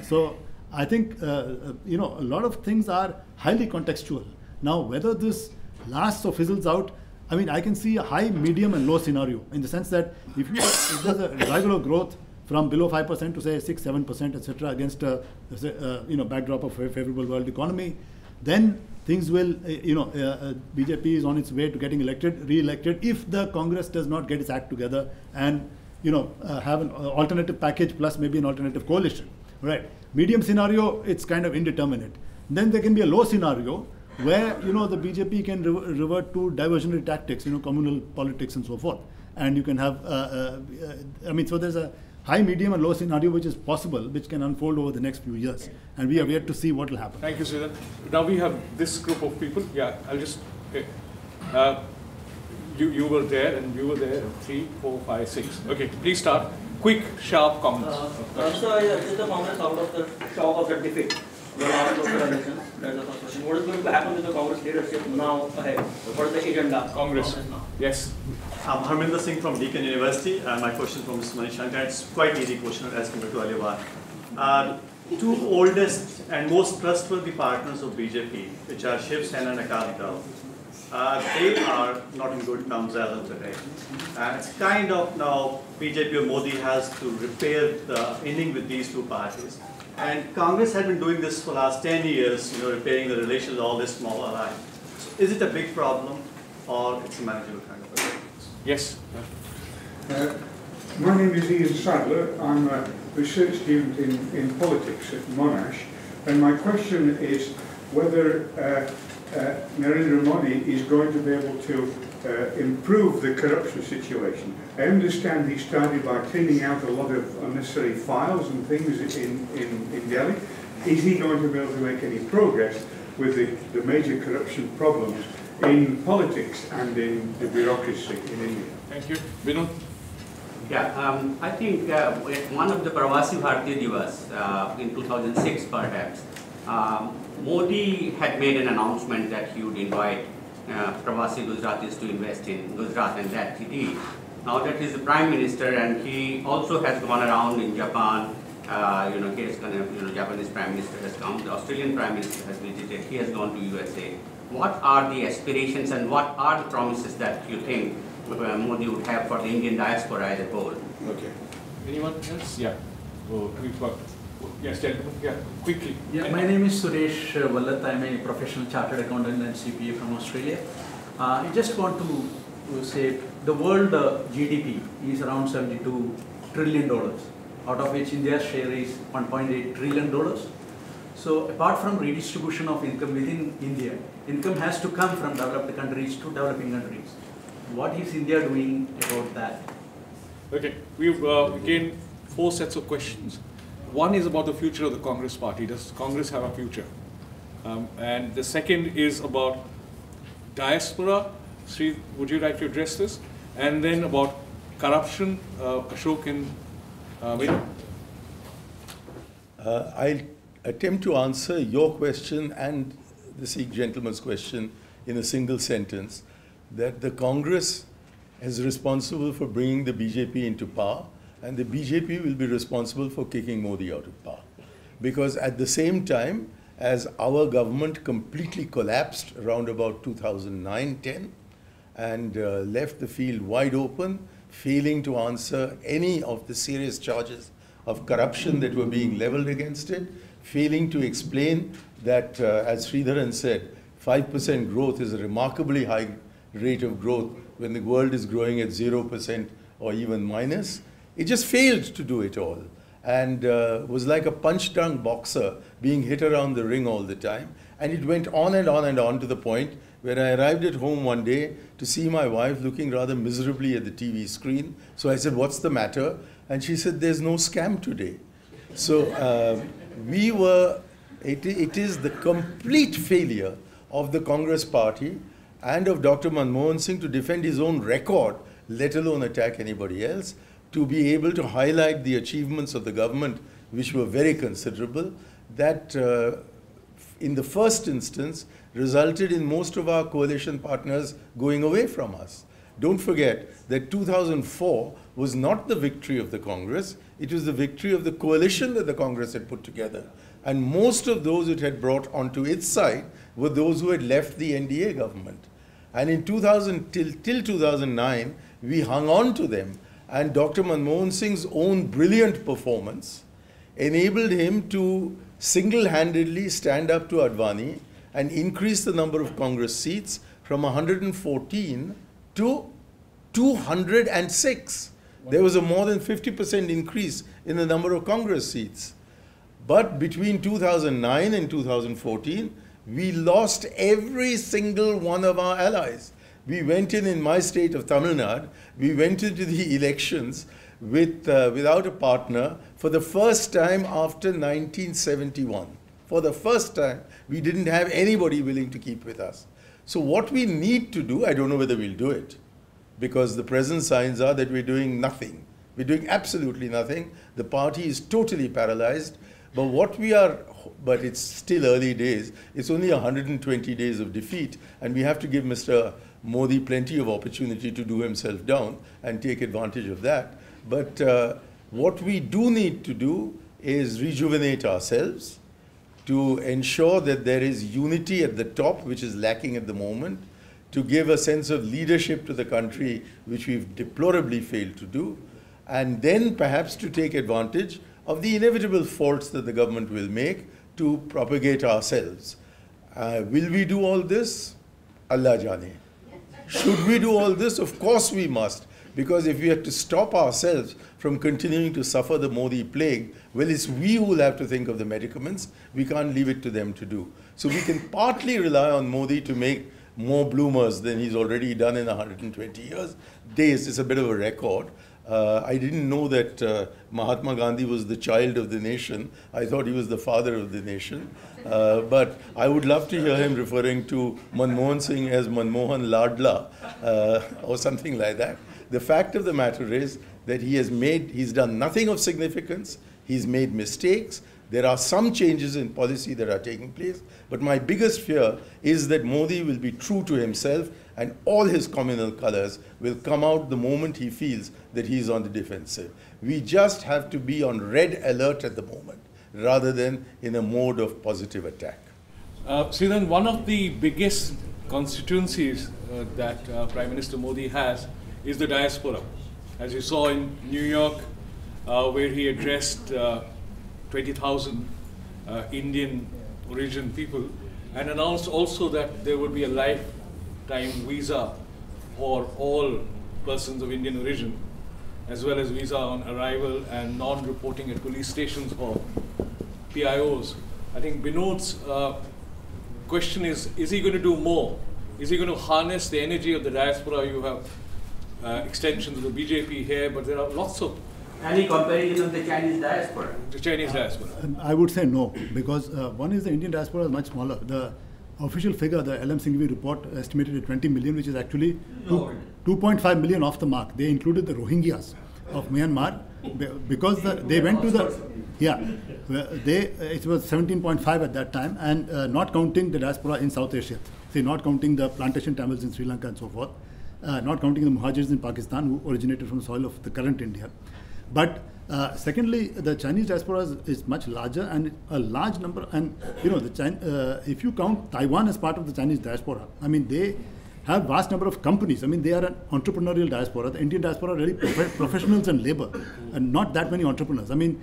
Speaker 5: So I think a lot of things are highly contextual. Now, whether this lasts or fizzles out, I mean, I can see a high, medium, and low scenario in the sense that if there's a revival of growth from below 5% to say 6, 7%, etc., against a backdrop of a favorable world economy, then things will, BJP is on its way to getting re-elected if the Congress does not get its act together and have an alternative package plus maybe an alternative coalition, right? Medium scenario, it's kind of indeterminate. Then there can be a low scenario where the BJP can revert to diversionary tactics, communal politics and so forth, and you can have, so there's a high, medium, and low scenario which is possible, which can unfold over the next few years, and we have yet to see what will happen.
Speaker 1: Thank you, Sridhar. Now we have this group of people. Yeah, I'll just. Okay. You were there, and you were there. 3, 4, 5, 6. Okay, please start. Quick, sharp comments.
Speaker 14: So I accuse the Congress out of the shock of the defeat. The last local elections. That's the first question. What is going to happen with the Congress leadership now ahead? What is the agenda?
Speaker 1: Congress now. Yes.
Speaker 15: I'm Harminder Singh from Deakin University, and my question from Mr. Manishankar. It's quite an easy question as compared to earlier. Two oldest and most trustworthy partners of BJP, which are Shiv Sena and Akali Dal, they are not in good terms as of today. And it's kind of now BJP or Modi has to repair the inning with these two parties. And Congress had been doing this for the last 10 years, repairing the relations with all this small alliance. So is it a big problem, or it's a manageable kind of thing?
Speaker 1: Yes.
Speaker 16: My name is Ian Sadler. I'm a research student in politics at Monash. And my question is whether Narendra Modi is going to be able to improve the corruption situation. I understand he started by cleaning out a lot of unnecessary files and things in Delhi. Is he going to be able to make any progress with the major corruption problems in politics and in the bureaucracy in India?
Speaker 1: Thank you. Vinod?
Speaker 17: Yeah, I think one of the Pravasi Bharatiya Divas in 2006 perhaps, Modi had made an announcement that he would invite Pravasi Gujaratis to invest in Gujarat, and that he did. Now that he's the Prime Minister, and he also has gone around in Japan, he has Japanese Prime Minister has come, the Australian Prime Minister has visited, he has gone to USA. What are the aspirations and what are the promises that you think Modi would have for the Indian diaspora as a whole?
Speaker 1: Okay. Anyone else? Yeah. Oh, we've got. Yes, gentlemen. Yeah, quickly.
Speaker 18: Yeah, my name is Suresh Vallat. I'm a professional chartered accountant and CPA from Australia. I just want to say the world GDP is around $72 trillion, out of which India's share is $1.8 trillion. So apart from redistribution of income within India, income has to come from developed countries to developing countries. What is India doing about that?
Speaker 1: Okay, we've again 4 sets of questions. One is about the future of the Congress party. Does Congress have a future? And the second is about diaspora. Sri, would you like to address this? And then about corruption, Ashok and Vinod.
Speaker 4: I'll attempt to answer your question and the Sikh gentleman's question in a single sentence, that the Congress is responsible for bringing the BJP into power, and the BJP will be responsible for kicking Modi out of power. Because at the same time, as our government completely collapsed around about 2009-10 and left the field wide open, failing to answer any of the serious charges of corruption that were being leveled against it, failing to explain that, as Sridharan said, 5% growth is a remarkably high rate of growth when the world is growing at 0% or even minus. It just failed to do it all, and was like a punch-drunk boxer being hit around the ring all the time. And it went on and on and on to the point where I arrived at home one day to see my wife looking rather miserably at the TV screen. So I said, "What's the matter?" And she said, "There's no scam today." So it is the complete failure of the Congress party and of Dr. Manmohan Singh to defend his own record, let alone attack anybody else, to be able to highlight the achievements of the government, which were very considerable, that in the first instance resulted in most of our coalition partners going away from us. Don't forget that 2004 was not the victory of the Congress, it was the victory of the coalition that the Congress had put together. And most of those it had brought onto its side were those who had left the NDA government. And in 2000 till 2009, we hung on to them. And Dr. Manmohan Singh's own brilliant performance enabled him to single-handedly stand up to Advani and increase the number of Congress seats from 114 to 206. There was a more than 50% increase in the number of Congress seats. But between 2009 and 2014, we lost every single one of our allies. We went in my state of Tamil Nadu, we went into the elections without a partner for the first time after 1971. For the first time, we didn't have anybody willing to keep with us. So what we need to do, I don't know whether we'll do it, because the present signs are that we're doing nothing. We're doing absolutely nothing. The party is totally paralyzed. But it's still early days. It's only 120 days of defeat, and we have to give Mr. Modi plenty of opportunity to do himself down and take advantage of that. But what we do need to do is rejuvenate ourselves to ensure that there is unity at the top, which is lacking at the moment, to give a sense of leadership to the country, which we've deplorably failed to do, and then perhaps to take advantage of the inevitable faults that the government will make to propagate ourselves. Will we do all this? Allah Jane. Should we do all this? Of course we must. Because if we have to stop ourselves from continuing to suffer the Modi plague, well, it's we who will have to think of the medicaments. We can't leave it to them to do. So we can partly rely on Modi to make more bloomers than he's already done in 120 years. Days is a bit of a record. I didn't know that Mahatma Gandhi was the child of the nation. I thought he was the father of the nation. But I would love to hear him referring to Manmohan Singh as Manmohan Ladla or something like that. The fact of the matter is that he's done nothing of significance. He's made mistakes. There are some changes in policy that are taking place. But my biggest fear is that Modi will be true to himself and all his communal colors will come out the moment he feels that he's on the defensive. We just have to be on red alert at the moment rather than in a mode of positive attack.
Speaker 1: Sridhan, one of the biggest constituencies that Prime Minister Modi has is the diaspora. As you saw in New York, where he addressed 20,000 Indian origin people and announced also that there would be a lifetime visa for all persons of Indian origin, as well as visa on arrival and non-reporting at police stations for PIOs. I think Binod's question is he going to do more? Is he going to harness the energy of the diaspora? You have extensions of the BJP here, but there are lots of...
Speaker 17: Any comparison of the Chinese diaspora?
Speaker 1: The Chinese diaspora.
Speaker 5: I would say no, because one is the Indian diaspora is much smaller. The official figure, the LM Singhvi report, estimated at 20 million, which is actually 2.5 million off the mark. They included the Rohingyas of Myanmar because they went to the... Yeah, it was 17.5 at that time, and not counting the diaspora in South Asia. See, not counting the plantation Tamils in Sri Lanka and so forth. Not counting the Muhajirs in Pakistan who originated from the soil of the current India. But secondly, the Chinese diaspora is much larger and a large number. And you know, if you count Taiwan as part of the Chinese diaspora, I mean, they have vast number of companies. I mean, they are an entrepreneurial diaspora. The Indian diaspora are really professionals and labor, and not that many entrepreneurs. I mean,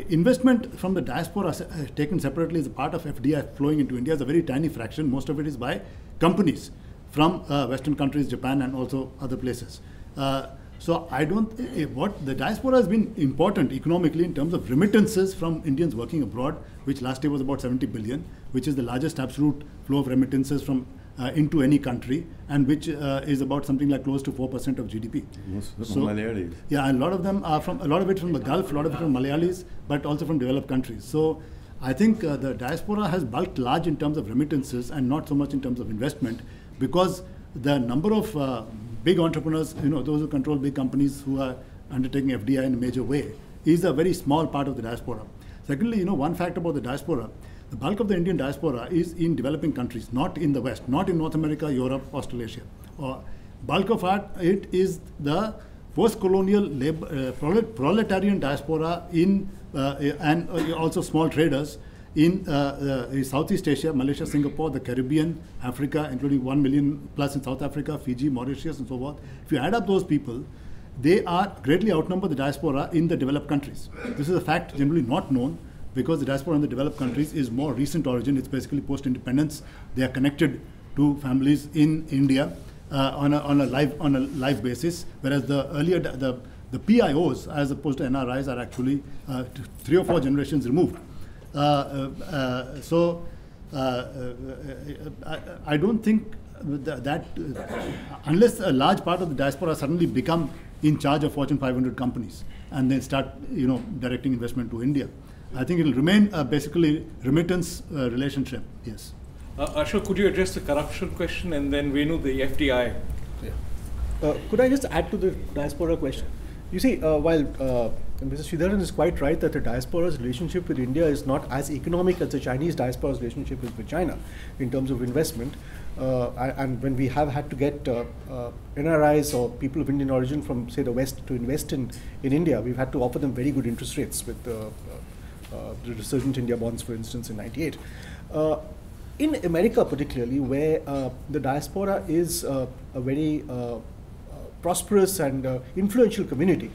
Speaker 5: investment from the diaspora taken separately as a part of FDI flowing into India is a very tiny fraction. Most of it is by companies from Western countries, Japan, and also other places. So I don't, what the diaspora has been important economically in terms of remittances from Indians working abroad, which last year was about 70 billion, which is the largest absolute flow of remittances from into any country, and which is about something like close to 4% of GDP.
Speaker 4: So, Malayalis.
Speaker 5: Yeah, a lot of them are from, a lot of it from the Gulf, a lot of it from Malayalis, but also from developed countries. So I think the diaspora has bulked large in terms of remittances and not so much in terms of investment, because the number of big entrepreneurs, you know, those who control big companies who are undertaking FDI in a major way, is a very small part of the diaspora. Secondly, one fact about the diaspora, the bulk of the Indian diaspora is in developing countries, not in the West, not in North America, Europe, Australasia. Bulk of it is the post-colonial proletarian diaspora in and also small traders in Southeast Asia, Malaysia, Singapore, the Caribbean, Africa, including 1 million plus in South Africa, Fiji, Mauritius, and so forth. If you add up those people, they are greatly outnumber the diaspora in the developed countries. This is a fact generally not known, because the diaspora in the developed countries is more recent origin. It's basically post-independence. They are connected to families in India on a live basis, whereas the earlier the PIOs, as opposed to NRIs, are actually 3 or 4 generations removed. So I don't think that unless a large part of the diaspora suddenly become in charge of Fortune 500 companies and then start directing investment to India, I think it will remain basically remittance relationship. Yes.
Speaker 1: Ashok, could you address the corruption question, and then Venu, the FDI?
Speaker 3: Yeah. Could I just add to the diaspora question? You see, while Mr. Sridharan is quite right that the diaspora's relationship with India is not as economic as the Chinese diaspora's relationship is with China in terms of investment, and when we have had to get NRIs or people of Indian origin from, say, the West to invest in India, we've had to offer them very good interest rates with the resurgent India bonds, for instance, in '98. In America particularly, where the diaspora is a very prosperous and influential community,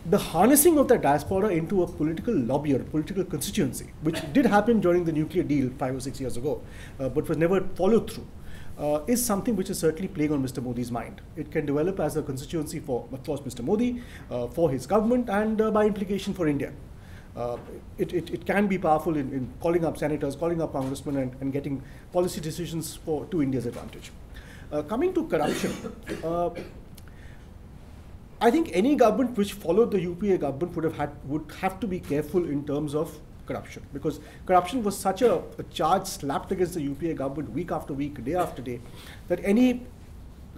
Speaker 3: the harnessing of the diaspora into a political lobby or political constituency, which did happen during the nuclear deal 5 or 6 years ago, but was never followed through, is something which is certainly playing on Mr. Modi's mind. It can develop as a constituency for, of course, Mr. Modi, for his government, and by implication for India. It can be powerful in calling up senators, calling up congressmen, and getting policy decisions to India's advantage. Coming to corruption, I think any government which followed the UPA government would have to be careful in terms of corruption, because corruption was such a charge slapped against the UPA government week after week, day after day, that any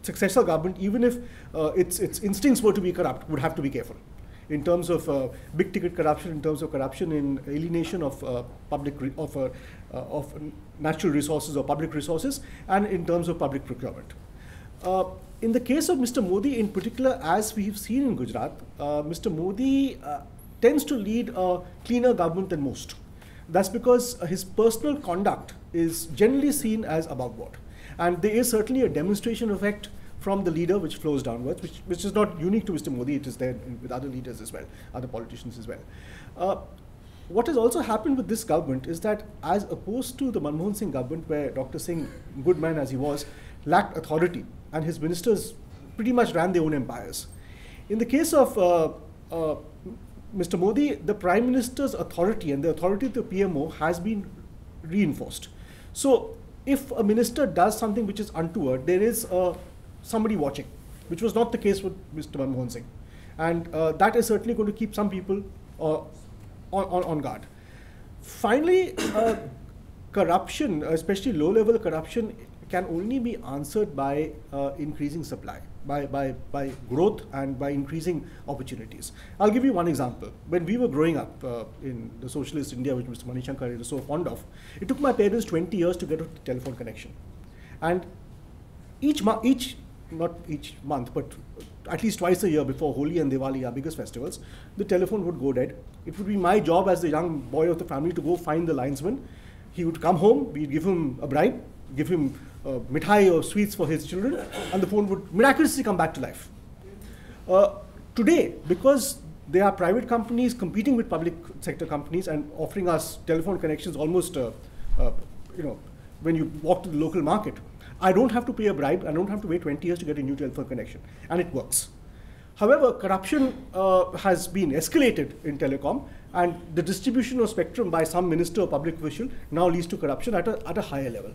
Speaker 3: successor government, even if its instincts were to be corrupt, would have to be careful in terms of big ticket corruption, in terms of corruption in alienation of of natural resources or public resources, and in terms of public procurement. In the case of Mr. Modi in particular, as we have seen in Gujarat, Mr. Modi tends to lead a cleaner government than most. That's because his personal conduct is generally seen as above board. And there is certainly a demonstration effect from the leader which flows downwards, which is not unique to Mr. Modi, it is there with other leaders as well, other politicians as well. What has also happened with this government is that, as opposed to the Manmohan Singh government, where Dr. Singh, good man as he was, lacked authority, and his ministers pretty much ran their own empires. In the case of Mr. Modi, the Prime Minister's authority and the authority of the PMO has been reinforced. So if a minister does something which is untoward, there is somebody watching, which was not the case with Mr. Manmohan Singh. And that is certainly going to keep some people on guard. Finally, corruption, especially low-level corruption, can only be answered by increasing supply, by growth, and by increasing opportunities. I'll give you one example. When we were growing up in the socialist India, which Mr. Manishankar is so fond of, it took my parents 20 years to get a telephone connection. And not each month, but at least twice a year before Holi and Diwali, our biggest festivals, the telephone would go dead. It would be my job as the young boy of the family to go find the linesman. He would come home, we'd give him a bribe, give him mithai or sweets for his children, and the phone would miraculously come back to life. Today, because there are private companies competing with public sector companies and offering us telephone connections almost, when you walk to the local market, I don't have to pay a bribe, I don't have to wait 20 years to get a new telephone connection, and it works. However, corruption has been escalated in telecom, and the distribution of spectrum by some minister or public official now leads to corruption at a higher level.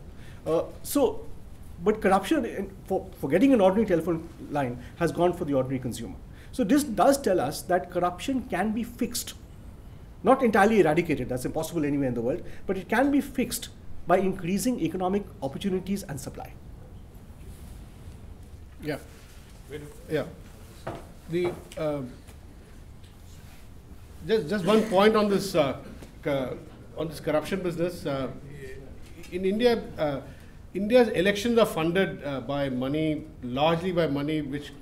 Speaker 3: But corruption for getting an ordinary telephone line has gone for the ordinary consumer. So this does tell us that corruption can be fixed, not entirely eradicated, that's impossible anywhere in the world, but it can be fixed by increasing economic opportunities and supply.
Speaker 2: Yeah. Yeah. Just one point on this on this corruption business, in India, India's elections are funded by money, largely by money which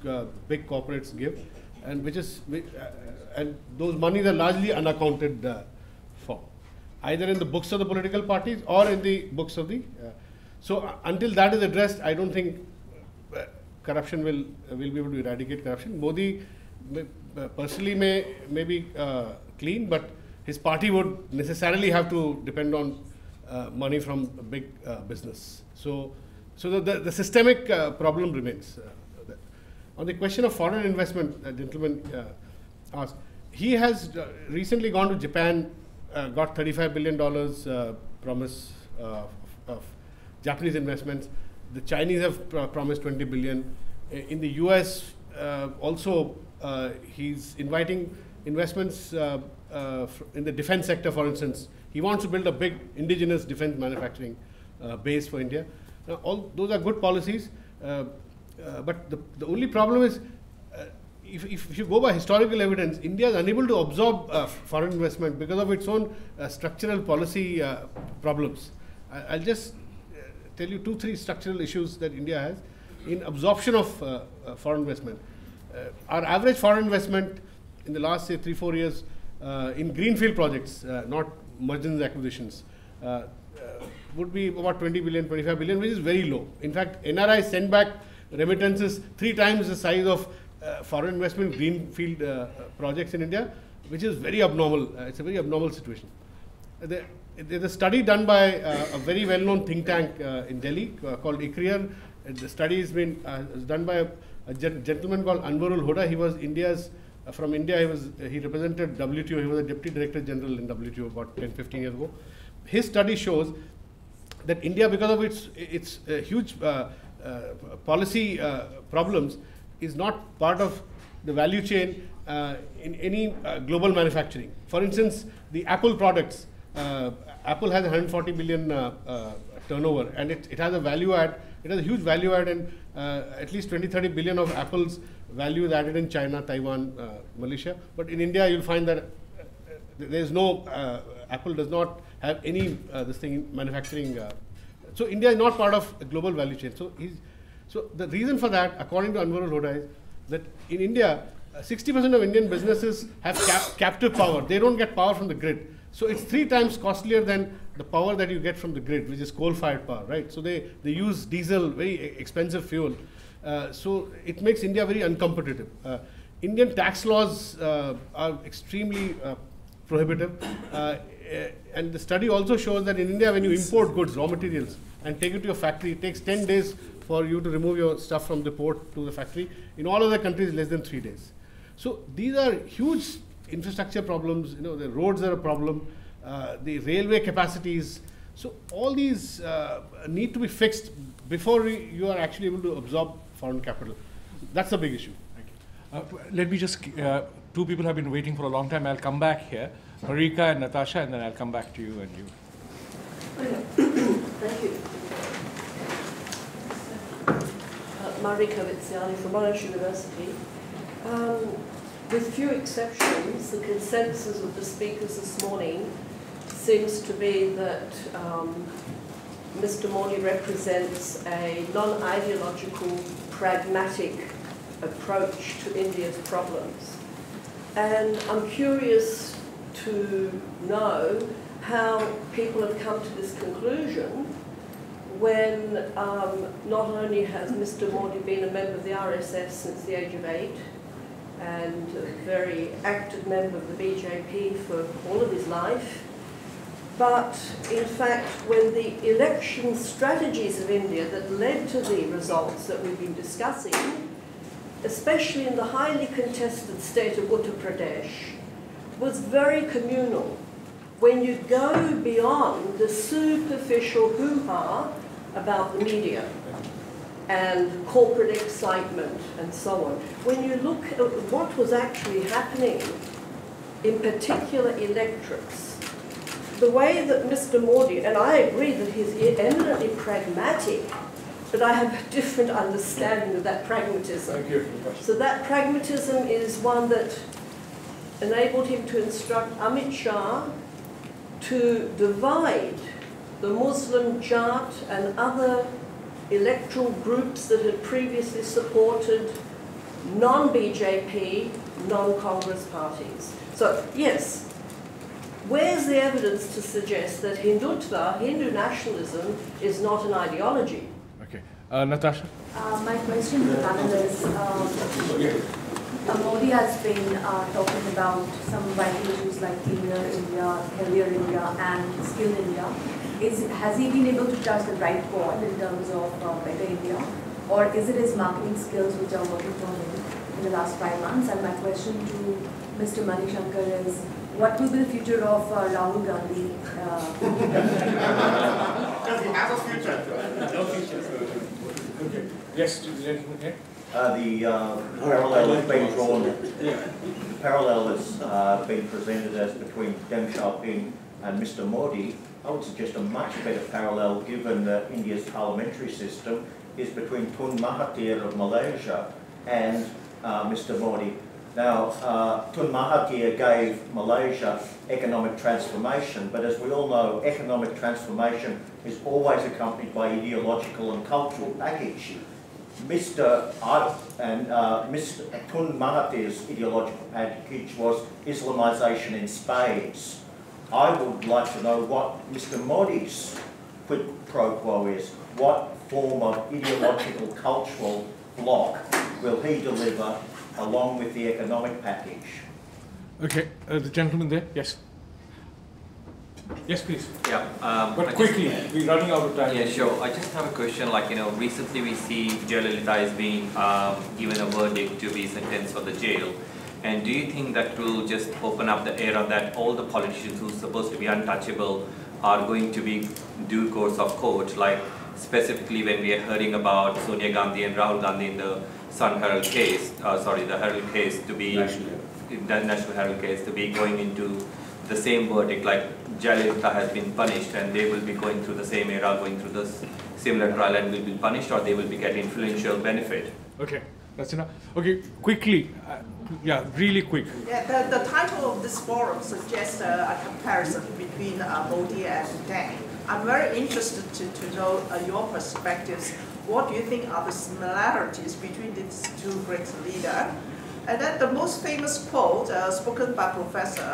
Speaker 2: big corporates give, and and those monies are largely unaccounted for, either in the books of the political parties or in the books of the. So until that is addressed, I don't think corruption will be able to eradicate corruption. Modi personally may be clean, but his party would necessarily have to depend on money from big business. So the systemic problem remains. On the question of foreign investment, gentleman asked, he has recently gone to Japan, got $35 billion promise of Japanese investments. The Chinese have promised $20 billion. In the US, also, he's inviting investments in the defense sector, for instance. He wants to build a big indigenous defense manufacturing base for India. Now, all those are good policies, but the only problem is, if you go by historical evidence, India is unable to absorb foreign investment because of its own structural policy problems. I'll just tell you 2-3 structural issues that India has in absorption of foreign investment. Our average foreign investment in the last, say, 3-4 years in greenfield projects, not mergers and acquisitions, would be about 20 billion, 25 billion, which is very low. In fact, NRI send back remittances 3 times the size of foreign investment greenfield projects in India, which is very abnormal. It's a very abnormal situation. There's a study done by a very well-known think tank in Delhi called ICRIER. The study has been done by a gentleman called Anwarul Huda. He was from India. He represented WTO. He was a deputy director general in WTO about 10-15 years ago. His study shows that India, because of its huge policy problems, is not part of the value chain in any global manufacturing. For instance, the Apple products. Apple has 140 billion turnover, and it has a value add. It has a huge value add, and at least 20-30 billion of Apple's value is added in China, Taiwan, Malaysia. But in India, you'll find that there is no Apple does not have any manufacturing. So India is not part of a global value chain. So the reason for that, according to Anwarul Huda, is that in India, 60% of Indian businesses have captive power. They don't get power from the grid. So it's 3 times costlier than the power that you get from the grid, which is coal-fired power, right? So they use diesel, very expensive fuel. So it makes India very uncompetitive. Indian tax laws are extremely prohibitive. And the study also shows that in India, when you import goods, raw materials, and take it to your factory, it takes 10 days for you to remove your stuff from the port to the factory. In all other countries, less than 3 days. So these are huge infrastructure problems. The roads are a problem. The railway capacities. So all these need to be fixed before you are actually able to absorb foreign capital. That's a big issue.
Speaker 1: Thank you. Let me just, 2 people have been waiting for a long time. I'll come back here. Marika and Natasha, and then I'll come back to you and you.
Speaker 19: Thank you. Marika Viziani from Monash University. With few exceptions, the consensus of the speakers this morning seems to be that Mr. Modi represents a non-ideological, pragmatic approach to India's problems. And I'm curious to know how people have come to this conclusion when not only has Mr. Modi been a member of the RSS since the age of 8, and a very active member of the BJP for all of his life, but in fact when the election strategies of India that led to the results that we've been discussing, especially in the highly contested state of Uttar Pradesh, was very communal. When you go beyond the superficial hoo-ha about the media and corporate excitement and so on, when you look at what was actually happening in particular electorates, the way that Mr. Modi, and I agree that he's eminently pragmatic, but I have a different understanding of that pragmatism.
Speaker 1: Thank you for the question.
Speaker 19: So that pragmatism is one that enabled him to instruct Amit Shah to divide the Muslim Jat and other electoral groups that had previously supported non-BJP, non-Congress parties. So, yes, where's the evidence to suggest that Hindutva, Hindu nationalism, is not an ideology?
Speaker 1: Okay. Natasha?
Speaker 20: My question to the panel is, Modi has been talking about some vital issues like cleaner India, healthier India, and skilled India. Has he been able to touch the right chord in terms of better India? Or is it his marketing skills which are working for him in the last 5 months? And my question to Mr. Manishankar is, what will be the future of Rahul Gandhi?
Speaker 8: Because he has a future. No future.
Speaker 1: Okay. Yes, to the gentleman here.
Speaker 21: The parallel has been drawn. The parallel has been presented as between Deng Xiaoping and Mr. Modi. I would suggest a much better parallel, given that India's parliamentary system, is between Tun Mahathir of Malaysia and Mr. Modi. Now, Tun Mahathir gave Malaysia economic transformation, but as we all know, economic transformation is always accompanied by ideological and cultural package. Mr. Tun Mahathir's ideological package was Islamisation in spades. I would like to know what Mr. Modi's quid pro quo is. What form of ideological cultural block will he deliver along with the economic package?
Speaker 1: Okay, the gentleman there, yes. Yes, please.
Speaker 22: Yeah.
Speaker 1: But quickly, we're running out of time.
Speaker 22: Yeah, sure. I just have a question. Like, recently we see Jayalalitha is being given a verdict to be sentenced for the jail. And do you think that will just open up the era that all the politicians who are supposed to be untouchable are going to be due course of court? Like, specifically when we are hearing about Sonia Gandhi and Rahul Gandhi in the Sun Herald case, the Herald case to be, the National Herald case to be going into the same verdict, like Jayalalitha has been punished and they will be going through the same era, going through this similar trial and will be punished, or they will be getting influential benefit.
Speaker 1: Okay, that's enough. Okay, quickly, yeah, really quick.
Speaker 23: Yeah, the title of this forum suggests a comparison between Modi and Deng. I'm very interested to know your perspectives. What do you think are the similarities between these two great leaders? And then the most famous quote spoken by Professor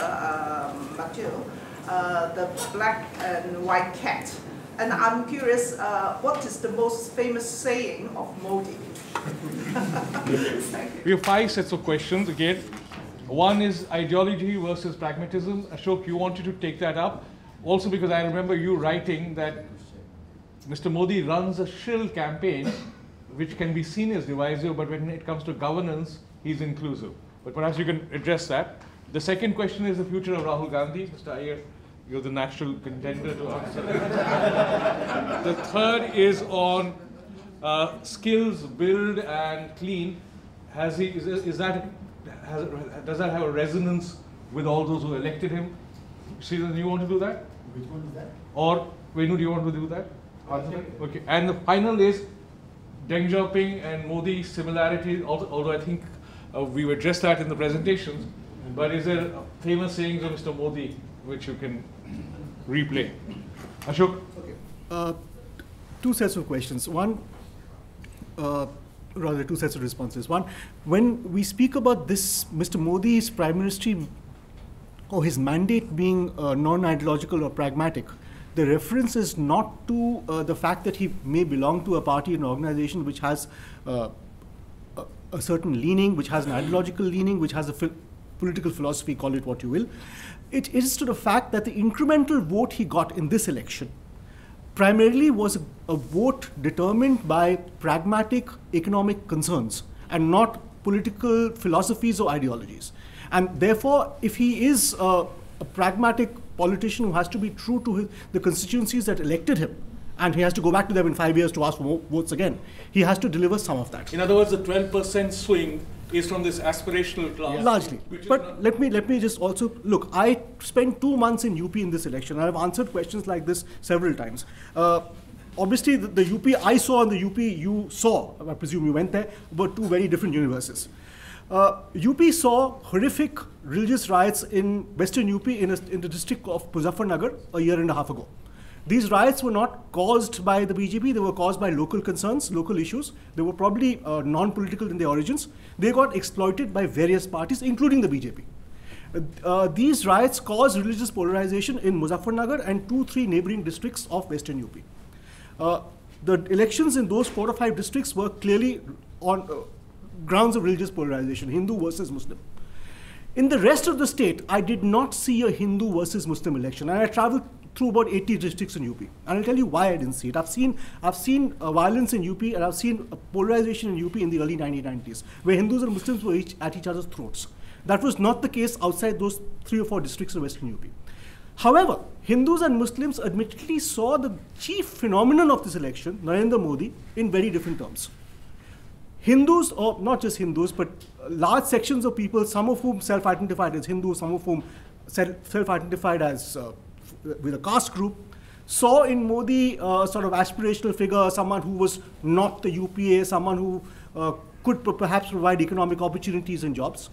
Speaker 23: Mathieu, the black and white cat. And I'm curious, what is the most famous saying of Modi?
Speaker 1: We have 5 sets of questions again. One is ideology versus pragmatism. Ashok, you wanted to take that up. Also because I remember you writing that Mr. Modi runs a shrill campaign which can be seen as divisive, but when it comes to governance, he's inclusive. But perhaps you can address that. The second question is the future of Rahul Gandhi. Mr. Iyer, you're the natural contender to answer. The third is on skills, build and clean. Does that have a resonance with all those who elected him? Sridhar, do you want to do that?
Speaker 5: Which one is that?
Speaker 1: Or Venu, do you want to do that? Okay. And the final is Deng Xiaoping and Modi similarities, although I think we've addressed that in the presentations, but is there famous sayings of Mr. Modi which you can replay? Ashok?
Speaker 3: Okay. 2 sets of questions. One, rather 2 sets of responses. One, when we speak about this, Mr. Modi's prime ministry or his mandate being non-ideological or pragmatic, the reference is not to the fact that he may belong to a party and organization which has a certain leaning, which has an ideological leaning, which has a political philosophy, call it what you will. It is to the fact that the incremental vote he got in this election primarily was a vote determined by pragmatic economic concerns and not political philosophies or ideologies. And therefore, if he is a pragmatic politician who has to be true to the constituencies that elected him, and he has to go back to them in 5 years to ask for votes again, he has to deliver some of that.
Speaker 1: In other words, the 12% swing is from this aspirational class.
Speaker 3: Largely. But let me just also, look, I spent 2 months in UP in this election. I've answered questions like this several times. Obviously, the UP I saw and the UP you saw, I presume you went there, were 2 very different universes. UP saw horrific religious riots in western UP in the district of Muzaffarnagar a year and a half ago. These riots were not caused by the BJP, they were caused by local concerns, local issues. They were probably non-political in their origins. They got exploited by various parties, including the BJP. These riots caused religious polarization in Muzaffarnagar and 2-3 neighboring districts of western UP. The elections in those 4 or 5 districts were clearly on grounds of religious polarization, Hindu versus Muslim. In the rest of the state, I did not see a Hindu versus Muslim election, and I traveled through about 80 districts in UP. And I'll tell you why I didn't see it. I've seen violence in UP, and I've seen polarization in UP in the early 1990s, where Hindus and Muslims were at each other's throats. That was not the case outside those 3 or 4 districts of western UP. However, Hindus and Muslims admittedly saw the chief phenomenon of this election, Narendra Modi, in very different terms. Hindus, or not just Hindus, but large sections of people, some of whom self-identified as Hindus, some of whom self-identified as with a caste group, saw in Modi sort of aspirational figure, someone who was not the UPA, someone who could perhaps provide economic opportunities and jobs.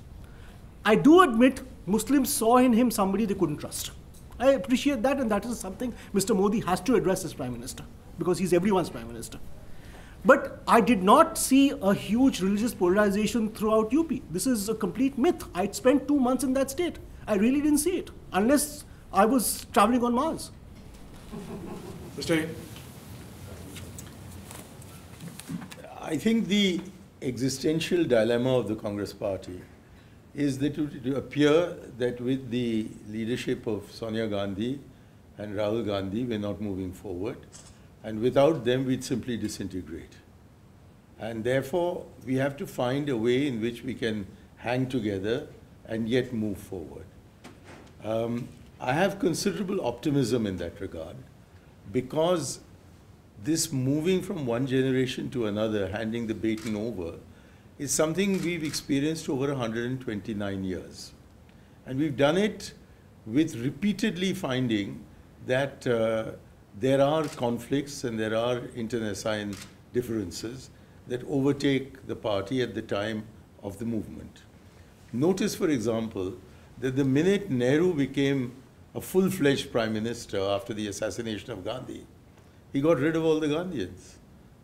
Speaker 3: I do admit Muslims saw in him somebody they couldn't trust. I appreciate that, and that is something Mr. Modi has to address as Prime Minister, because he's everyone's Prime Minister. But I did not see a huge religious polarization throughout UP. This is a complete myth. I'd spent 2 months in that state. I really didn't see it, unless I was traveling on Mars.
Speaker 1: Mr.
Speaker 4: I think the existential dilemma of the Congress party is that it would appear that with the leadership of Sonia Gandhi and Rahul Gandhi, we're not moving forward. And without them, we'd simply disintegrate. And therefore, we have to find a way in which we can hang together and yet move forward. I have considerable optimism in that regard, because this moving from one generation to another, handing the baton over, is something we've experienced over 129 years. And we've done it with repeatedly finding that there are conflicts and there are internecine differences that overtake the party at the time of the movement. Notice, for example, that the minute Nehru became a full-fledged Prime Minister after the assassination of Gandhi, he got rid of all the Gandhians.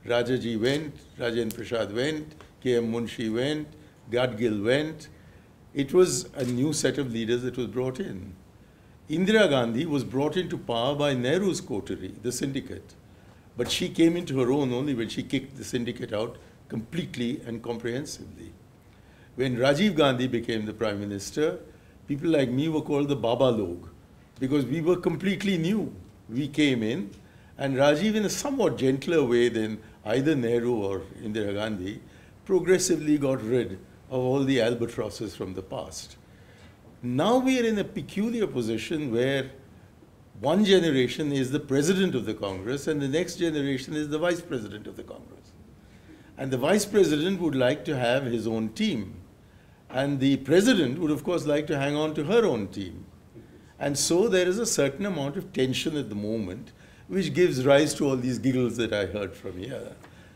Speaker 4: Rajaji went, Rajendra Prasad went, K.M. Munshi went, Gadgil went. It was a new set of leaders that was brought in. Indira Gandhi was brought into power by Nehru's coterie, the syndicate. But she came into her own only when she kicked the syndicate out completely and comprehensively. When Rajiv Gandhi became the Prime Minister, people like me were called the Baba Log, because we were completely new. We came in, and Rajiv, in a somewhat gentler way than either Nehru or Indira Gandhi, progressively got rid of all the albatrosses from the past. Now we are in a peculiar position where one generation is the president of the Congress and the next generation is the vice president of the Congress. And the vice president would like to have his own team. And the president would, of course, like to hang on to her own team. And so there is a certain amount of tension at the moment, which gives rise to all these giggles that I heard from here.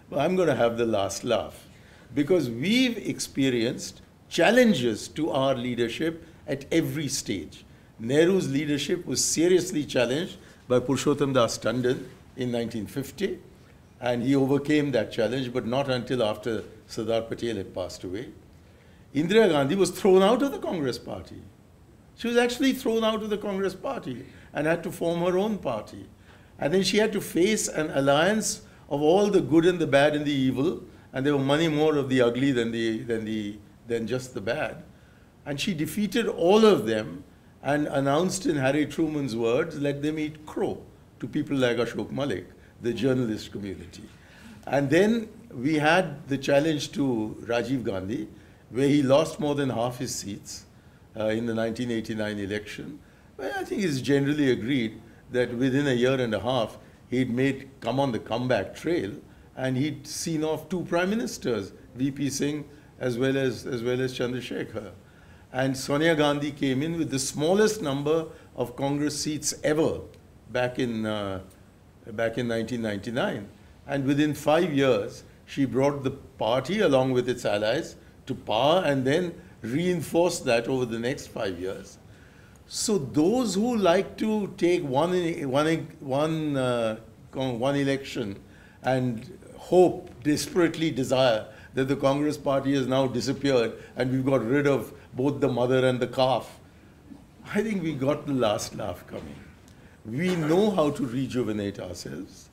Speaker 4: But I'm going to have the last laugh, because we've experienced challenges to our leadership at every stage. Nehru's leadership was seriously challenged by Purushottam Das Tandon in 1950, and he overcame that challenge, but not until after Sardar Patel had passed away. Indira Gandhi was thrown out of the Congress party. She was actually thrown out of the Congress party and had to form her own party. And then she had to face an alliance of all the good and the bad and the evil, and there were many more of the ugly than just the bad. And she defeated all of them and announced in Harry Truman's words, "Let them eat crow," to people like Ashok Malik, the journalist community. And then we had the challenge to Rajiv Gandhi, where he lost more than half his seats in the 1989 election. But I think it's generally agreed that within a year and a half, he'd come on the comeback trail, and he'd seen off 2 prime ministers, VP Singh as well as Chandrasekhar. And Sonia Gandhi came in with the smallest number of Congress seats ever back in 1999. And within 5 years, she brought the party, along with its allies, to power and then reinforce that over the next 5 years. So those who like to take one election and hope, desperately desire that the Congress party has now disappeared and we've got rid of both the mother and the calf, I think we got the last laugh coming. We know how to rejuvenate ourselves.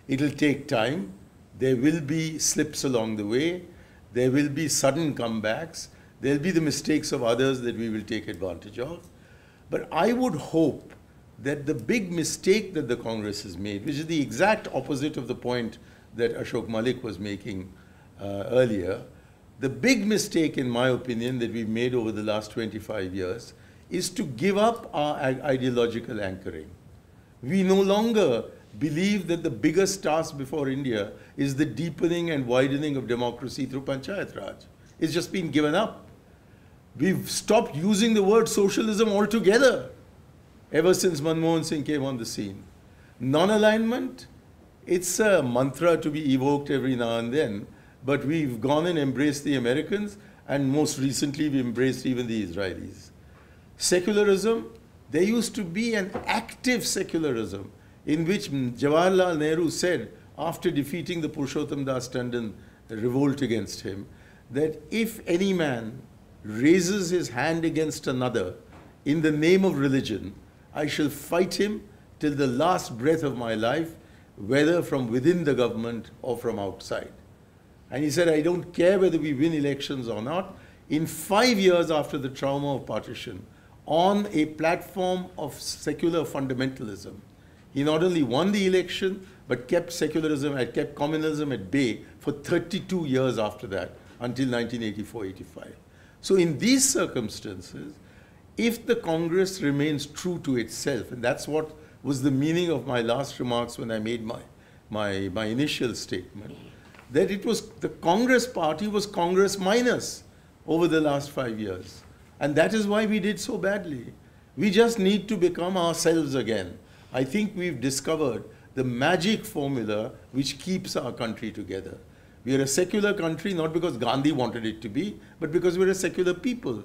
Speaker 4: It'll take time. There will be slips along the way. There will be sudden comebacks. There'll be the mistakes of others that we will take advantage of. But I would hope that the big mistake that the Congress has made, which is the exact opposite of the point that Ashok Malik was making earlier, the big mistake, in my opinion, that we've made over the last 25 years is to give up our ideological anchoring. We no longer believe that the biggest task before India is the deepening and widening of democracy through Panchayat Raj. It's just been given up. We've stopped using the word socialism altogether ever since Manmohan Singh came on the scene. Non-alignment, it's a mantra to be evoked every now and then, but we've gone and embraced the Americans, and most recently we embraced even the Israelis. Secularism, there used to be an active secularism in which Jawaharlal Nehru said, after defeating the Purushottam Das Tandon revolt against him, that if any man raises his hand against another in the name of religion, I shall fight him till the last breath of my life, whether from within the government or from outside. And he said, I don't care whether we win elections or not. In 5 years after the trauma of partition, on a platform of secular fundamentalism, he not only won the election, but kept secularism, kept communalism at bay for 32 years after that, until 1984-85. So in these circumstances, if the Congress remains true to itself, and that's what was the meaning of my last remarks when I made my initial statement, that it was the Congress party was Congress minus over the last 5 years. And that is why we did so badly. We just need to become ourselves again. I think we've discovered the magic formula which keeps our country together. We are a secular country, not because Gandhi wanted it to be, but because we're a secular people.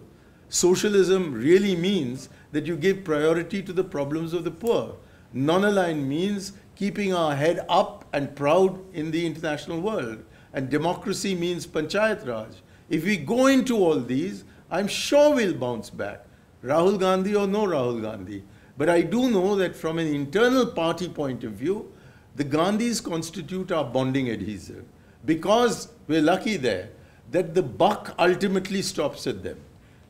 Speaker 4: Socialism really means that you give priority to the problems of the poor. Non-aligned means keeping our head up and proud in the international world. And democracy means Panchayat Raj. If we go into all these, I'm sure we'll bounce back, Rahul Gandhi or no Rahul Gandhi. But I do know that from an internal party point of view, the Gandhis constitute our bonding adhesive. Because we're lucky there that the buck ultimately stops at them.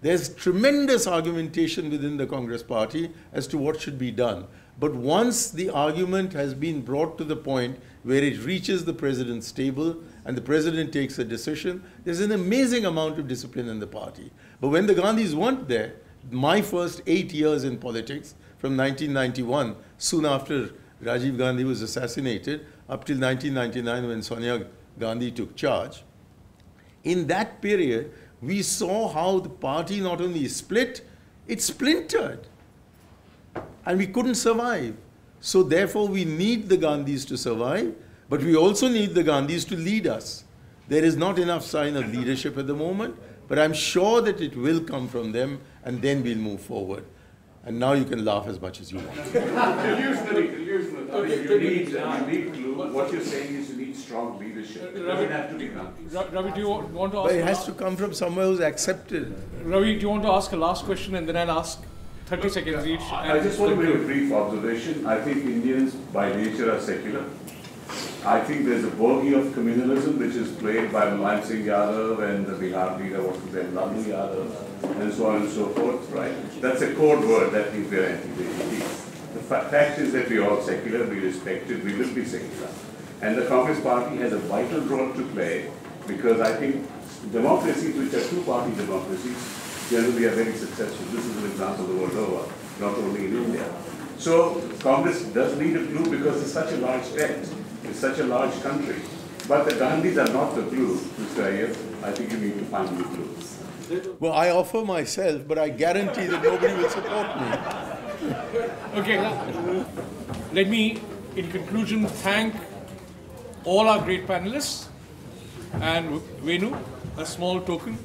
Speaker 4: There's tremendous argumentation within the Congress party as to what should be done. But once the argument has been brought to the point where it reaches the president's table and the president takes a decision, there's an amazing amount of discipline in the party. But when the Gandhis weren't there, my first 8 years in politics, from 1991, soon after Rajiv Gandhi was assassinated, up till 1999 when Sonia Gandhi took charge, in that period, we saw how the party not only split, it splintered. And we couldn't survive. So therefore, we need the Gandhis to survive, but we also need the Gandhis to lead us. There is not enough sign of leadership at the moment, but I'm sure that it will come from them, and then we'll move forward. And now you can laugh as much as you want.
Speaker 6: What you're saying is you need strong leadership. It doesn't have to be Gandhis.
Speaker 1: Ravi, do you want to ask?
Speaker 4: But it has to come from somewhere who's accepted.
Speaker 1: Ravi, do you want to ask a last question, and then I'll ask 30 seconds each?
Speaker 6: I just want to make a brief observation. I think Indians by nature are secular. I think there's a bogey of communalism which is played by Mulayam Singh Yadav and the Bihar leader, what's his name, Lalu Yadav, and so on and so forth, right? That's a code word that means we're anti-BJP. The fact is that we're all secular, we respect it, we will be secular. And the Congress party has a vital role to play because I think democracies which are two-party democracies generally are very successful. This is an example the world over, not only in India. So Congress does need a glue because it's such a large state. It's such a large country. But the Gandhis are not the glue, Mr. Iyer. I think you need to find the glue.
Speaker 4: Well, I offer myself, but I guarantee that nobody will support me.
Speaker 1: Okay. Let me, in conclusion, thank all our great panelists and Venu, a small token.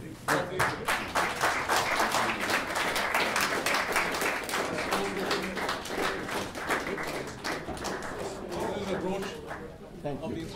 Speaker 1: Thank you.